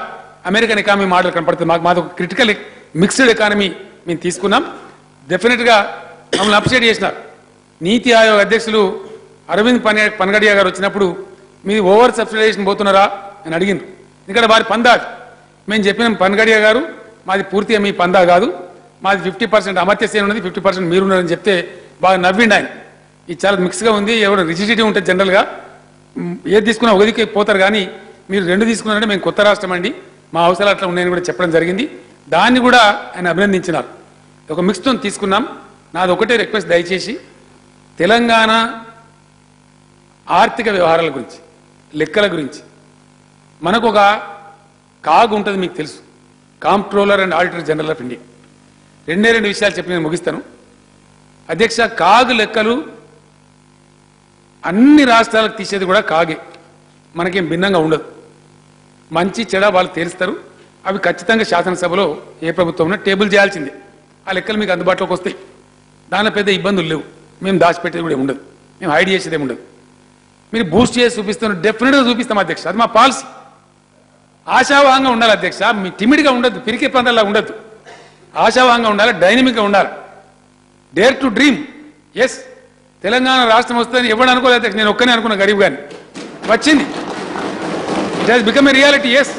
అమెరికన్ ఎకానమీ మోడల్ కనపడుతుంది. మాది ఒక క్రిటికల్ మిక్స్డ్ ఎకానమీ మేము తీసుకున్నాం. డెఫినెట్గా మమ్మల్ని అప్రిషియేట్ చేసినారు. నీతి ఆయోగ్ అధ్యక్షులు అరవింద్ పన్గడియా గారు వచ్చినప్పుడు మీది ఓవర్ సబ్సిడైజేషన్ పోతున్నారా అని అడిగింది. ఇక్కడ వారి పందా. మేము చెప్పినాం పన్గడియా గారు మాది పూర్తిగా మీ పందా కాదు, మాది 50% అమర్త్య సేన్ ఉన్నది, 50% మీరున్నారని చెప్తే బాగా నవ్విండి ఆయన. ఇది చాలా మిక్స్గా ఉంది, ఎవరు రిజిడిటీ ఉంటుంది జనరల్గా, ఏది తీసుకున్నా ఒకదికి పోతారు, కానీ మీరు రెండు తీసుకున్నారంటే మేము కొత్త రాష్ట్రం అండి, మా అవసరాలు అట్లా ఉన్నాయని కూడా చెప్పడం జరిగింది. దాన్ని కూడా ఆయన అభినందించినారు. ఒక మిక్స్తో తీసుకున్నాం. నాది ఒకటే రిక్వెస్ట్, దయచేసి తెలంగాణ ఆర్థిక వ్యవహారాల గురించి, లెక్కల గురించి మనకు ఒక కాగ్ ఉంటుంది, మీకు తెలుసు, comptroller and auditor general of India. రెండు విషయాలు చెప్పి నేను ముగిస్తాను అధ్యక్ష. కాగ్ లెక్కలు అన్ని రాష్ట్రాలకు తీసేది కూడా కాగే, మనకేం భిన్నంగా ఉండదు. మంచి చెడ వాళ్ళు తేలుస్తారు. అవి ఖచ్చితంగా శాసనసభలో ఏ ప్రభుత్వం టేబుల్ చేయాల్సిందే. ఆ లెక్కలు మీకు అందుబాటులోకి వస్తాయి, దానిలో పెద్ద ఇబ్బందులు లేవు. మేము దాచిపెట్టేది కూడా ఉండదు, మేము హైడ్ చేసేదే ఉండదు. మీరు బూస్ట్ చేసి చూపిస్తాను, డెఫినెట్గా చూపిస్తాం అధ్యక్ష, అది మా పాలసీ. ఆశావాహంగా ఉండాలి అధ్యక్ష, మీ టిమిడ్గా ఉండద్దు, పిరికి పందల్లా ఉండద్దు. ఆశావాహంగా ఉండాలి, డైనమిక్గా ఉండాలి, dare to dream. Yes, Telangana రాష్ట్రం వస్తుందని ఎవరు అనుకోలేదు అధ్యక్ష, నేను ఒక్కనే అనుకున్నా, గరీబ్ గారిని వచ్చింది. It has become a reality. Yes,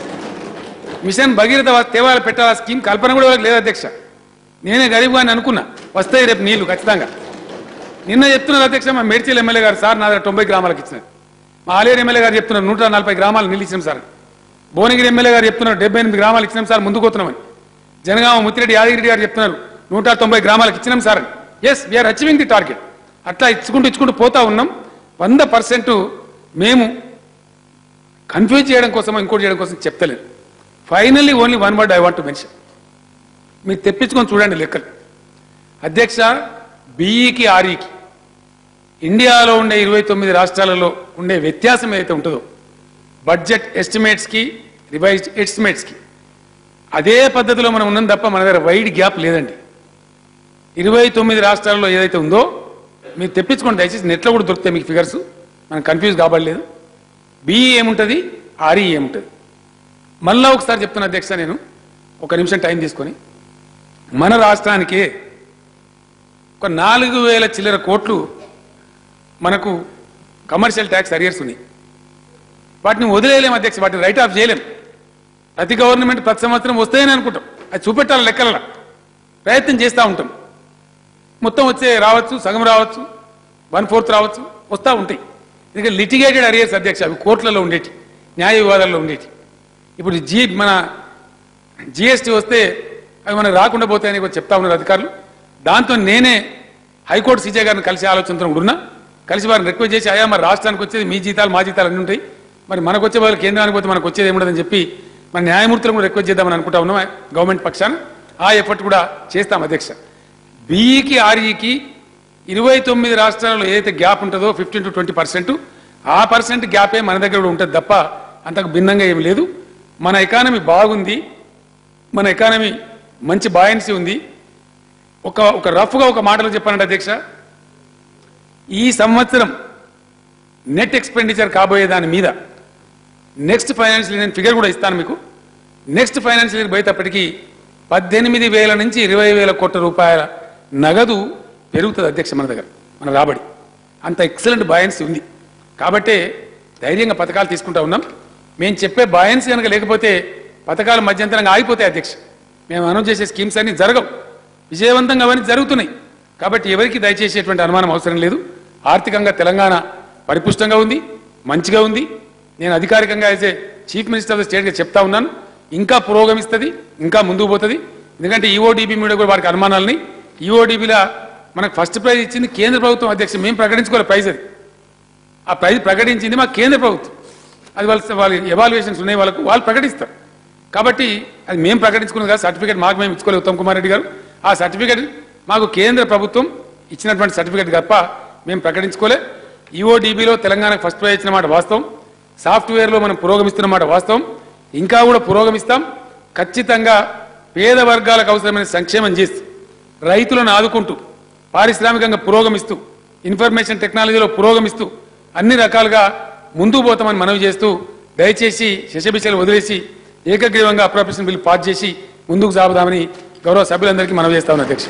mission Bhagiratha తేవాల పెట్టాల స్కీమ్ కల్పన కూడా లేదు అధ్యక్ష. నేనే గరీబ్ గారిని అనుకున్నా, వస్తాయి రేపు నీళ్లు ఖచ్చితంగా. నిన్న చెప్తున్నారు అధ్యక్ష, మా మేడ్చల్ ఎమ్మెల్యే గారు, సార్ నా దగ్గర 90 గ్రామాలకు ఇచ్చినారు. మా ఆలేరు ఎమ్మెల్యే గారు చెప్తున్నారు 140 గ్రామాలు నీళ్ళు ఇచ్చినాం సార్. భువనగిరి ఎమ్మెల్యే గారు చెప్తున్నారు 78 గ్రామాలు ఇచ్చినాం సార్, ముందుకు పోతున్నామని. జనగామ ముత్తిరెడ్డి యాదగిరెడ్డి గారు చెప్తున్నారు 190 గ్రామాలకు ఇచ్చినాం sir. Yes, we are achieving the target. అట్లా ఇచ్చుకుంటూ పోతా ఉన్నాం. 100% మేము కన్ఫ్యూజ్ చేయడం కోసం, ఇంకోటి చేయడం కోసం చెప్తలేదు. Finally only one word I want to mention. మీరు తెప్పించుకొని చూడండి లెక్కలు అధ్యక్ష. బీఈకి ఆర్ఈకి ఇండియాలో ఉండే 29 రాష్ట్రాలలో ఉండే వ్యత్యాసం ఏదైతే ఉంటుందో, బడ్జెట్ ఎస్టిమేట్స్కి రివైజ్డ్ ఎస్టిమేట్స్కి, అదే పద్ధతిలో మనం ఉన్నాం తప్ప మన దగ్గర వైడ్ గ్యాప్ లేదండి. 29 రాష్ట్రాల్లో ఏదైతే ఉందో మీరు తెప్పించుకోండి దయచేసి, నెట్లో కూడా దొరుకుతాయి మీకు ఫిగర్స్, మనం కన్ఫ్యూజ్ కాబడలేదు. బీఈ ఏముంటుంది, ఆర్ఈ ఏముంటుంది. మళ్ళా ఒకసారి చెప్తున్నా అధ్యక్ష, నేను ఒక నిమిషం టైం తీసుకొని, మన రాష్ట్రానికి ఒక 4,000 చిల్లర కోట్లు మనకు కమర్షియల్ ట్యాక్స్ అరియర్స్ ఉన్నాయి. వాటిని వదిలేయలేం అధ్యక్ష, వాటిని రైట్ ఆఫ్ చేయలేం. ప్రతి గవర్నమెంట్ ప్రతి సంవత్సరం వస్తాయని అనుకుంటాం, అది చూపెట్టాలి లెక్కల, ప్రయత్నం చేస్తూ ఉంటాం. మొత్తం వచ్చే రావచ్చు, సగం రావచ్చు, 1/4 రావచ్చు, వస్తూ ఉంటాయి. ఎందుకంటే లిటిగేటెడ్ అరియర్స్ అధ్యక్ష, అవి కోర్టులలో ఉండేటి, న్యాయ వివాదాల్లో ఉండేటి. ఇప్పుడు మన జిఎస్టీ వస్తే అవి మనకు రాకుండా పోతాయని చెప్తా ఉన్నారు అధికారులు. దాంతో నేనే హైకోర్టు సీజే గారిని కలిసి ఆలోచనతో ఉన్నా, కలిసి వారిని రిక్వెస్ట్ చేసి, అయ్యా మరి రాష్ట్రానికి వచ్చేది మీ జీతాలు మా జీతాలు అన్నీ ఉంటాయి, మరి మనకు వచ్చే వాళ్ళు కేంద్రానికి పోతే మనకు వచ్చేది ఏముండదని చెప్పి మన న్యాయమూర్తులను కూడా రిక్వెస్ట్ చేద్దామని అనుకుంటా ఉన్నాం గవర్నమెంట్ పక్షాన. ఆ ఎఫర్ట్ కూడా చేస్తాం అధ్యక్ష. బీఈకి ఆర్ఈకి 29 రాష్ట్రాలలో ఏదైతే గ్యాప్ ఉంటుందో 15 to 20%, ఆ పర్సెంట్ గ్యాపే మన దగ్గర కూడా ఉంటుంది తప్ప అంతకు భిన్నంగా ఏమి లేదు. మన ఎకానమీ బాగుంది, మన ఎకానమీ మంచి బాయన్సీ ఉంది. ఒక రఫ్గా ఒక మాటలో చెప్పానంటే అధ్యక్ష, ఈ సంవత్సరం నెట్ ఎక్స్పెండిచర్ కాబోయే దాని మీద నెక్స్ట్ ఫైనాన్షియల్ ఇయర్ ఫిగర్ కూడా ఇస్తాను మీకు. నెక్స్ట్ ఫైనాన్షియల్ ఇయర్ పోయేటప్పటికీ 18,000 నుంచి 20,000 కోట్ల రూపాయల నగదు పెరుగుతుంది అధ్యక్ష మన దగ్గర, మన రాబడి. అంత ఎక్సలెంట్ బాయన్సీ ఉంది కాబట్టే ధైర్యంగా పథకాలు తీసుకుంటా ఉన్నాం. మేము చెప్పే బాయన్సీ కనుక లేకపోతే పథకాలు మధ్యంతరంగా ఆగిపోతాయి అధ్యక్ష. మేము అనౌన్స్ చేసే స్కీమ్స్ అన్ని జరగవు, విజయవంతంగా అవన్నీ జరుగుతున్నాయి. కాబట్టి ఎవరికి దయచేసేటువంటి అనుమానం అవసరం లేదు. ఆర్థికంగా తెలంగాణ పరిపుష్టంగా ఉంది, మంచిగా ఉంది. నేను అధికారికంగా as a chief minister of the స్టేట్గా చెప్తా ఉన్నాను, ఇంకా పురోగమిస్తుంది, ఇంకా ముందుకు పోతుంది. ఎందుకంటే ఈఓడిబి మీద కూడా వారికి అనుమానాలని, ఈఓడిబిలో మనకు ఫస్ట్ ప్రైజ్ ఇచ్చింది కేంద్ర ప్రభుత్వం అధ్యక్ష, మేము ప్రకటించుకోవాలి ప్రైజ్. అది ఆ ప్రైజ్ ప్రకటించింది మా కేంద్ర ప్రభుత్వం. అది వాళ్ళ ఎవాల్యుయేషన్స్ ఉన్నాయి, వాళ్ళు ప్రకటిస్తారు. కాబట్టి అది మేము ప్రకటించుకున్నది కాదు, సర్టిఫికేట్ మాకు మేము ఇచ్చుకోలేదు ఉత్తమ్ కుమార్ రెడ్డి గారు. ఆ సర్టిఫికేట్ మాకు కేంద్ర ప్రభుత్వం ఇచ్చినటువంటి సర్టిఫికేట్ తప్ప మేము ప్రకటించుకోలే. ఈఓడిబిలో తెలంగాణకు ఫస్ట్ ప్రైజ్ ఇచ్చిన మాట వాస్తవం. సాఫ్ట్వేర్లో మనం పురోగమిస్తున్న మాట వాస్తవం. ఇంకా కూడా పురోగమిస్తాం. ఖచ్చితంగా పేద వర్గాలకు అవసరమైన సంక్షేమం చేస్తూ, రైతులను ఆదుకుంటూ, పారిశ్రామికంగా పురోగమిస్తూ, ఇన్ఫర్మేషన్ టెక్నాలజీలో పురోగమిస్తూ అన్ని రకాలుగా ముందుకు పోతామని మనవి చేస్తూ, దయచేసి శశబిషలు వదిలేసి ఏకగ్రీవంగా అప్రోప్రియేషన్ బిల్ పాస్ చేసి ముందుకు సాగుదామని గౌరవ సభ్యులందరికీ మనవి చేస్తా ఉన్నాను అధ్యక్ష.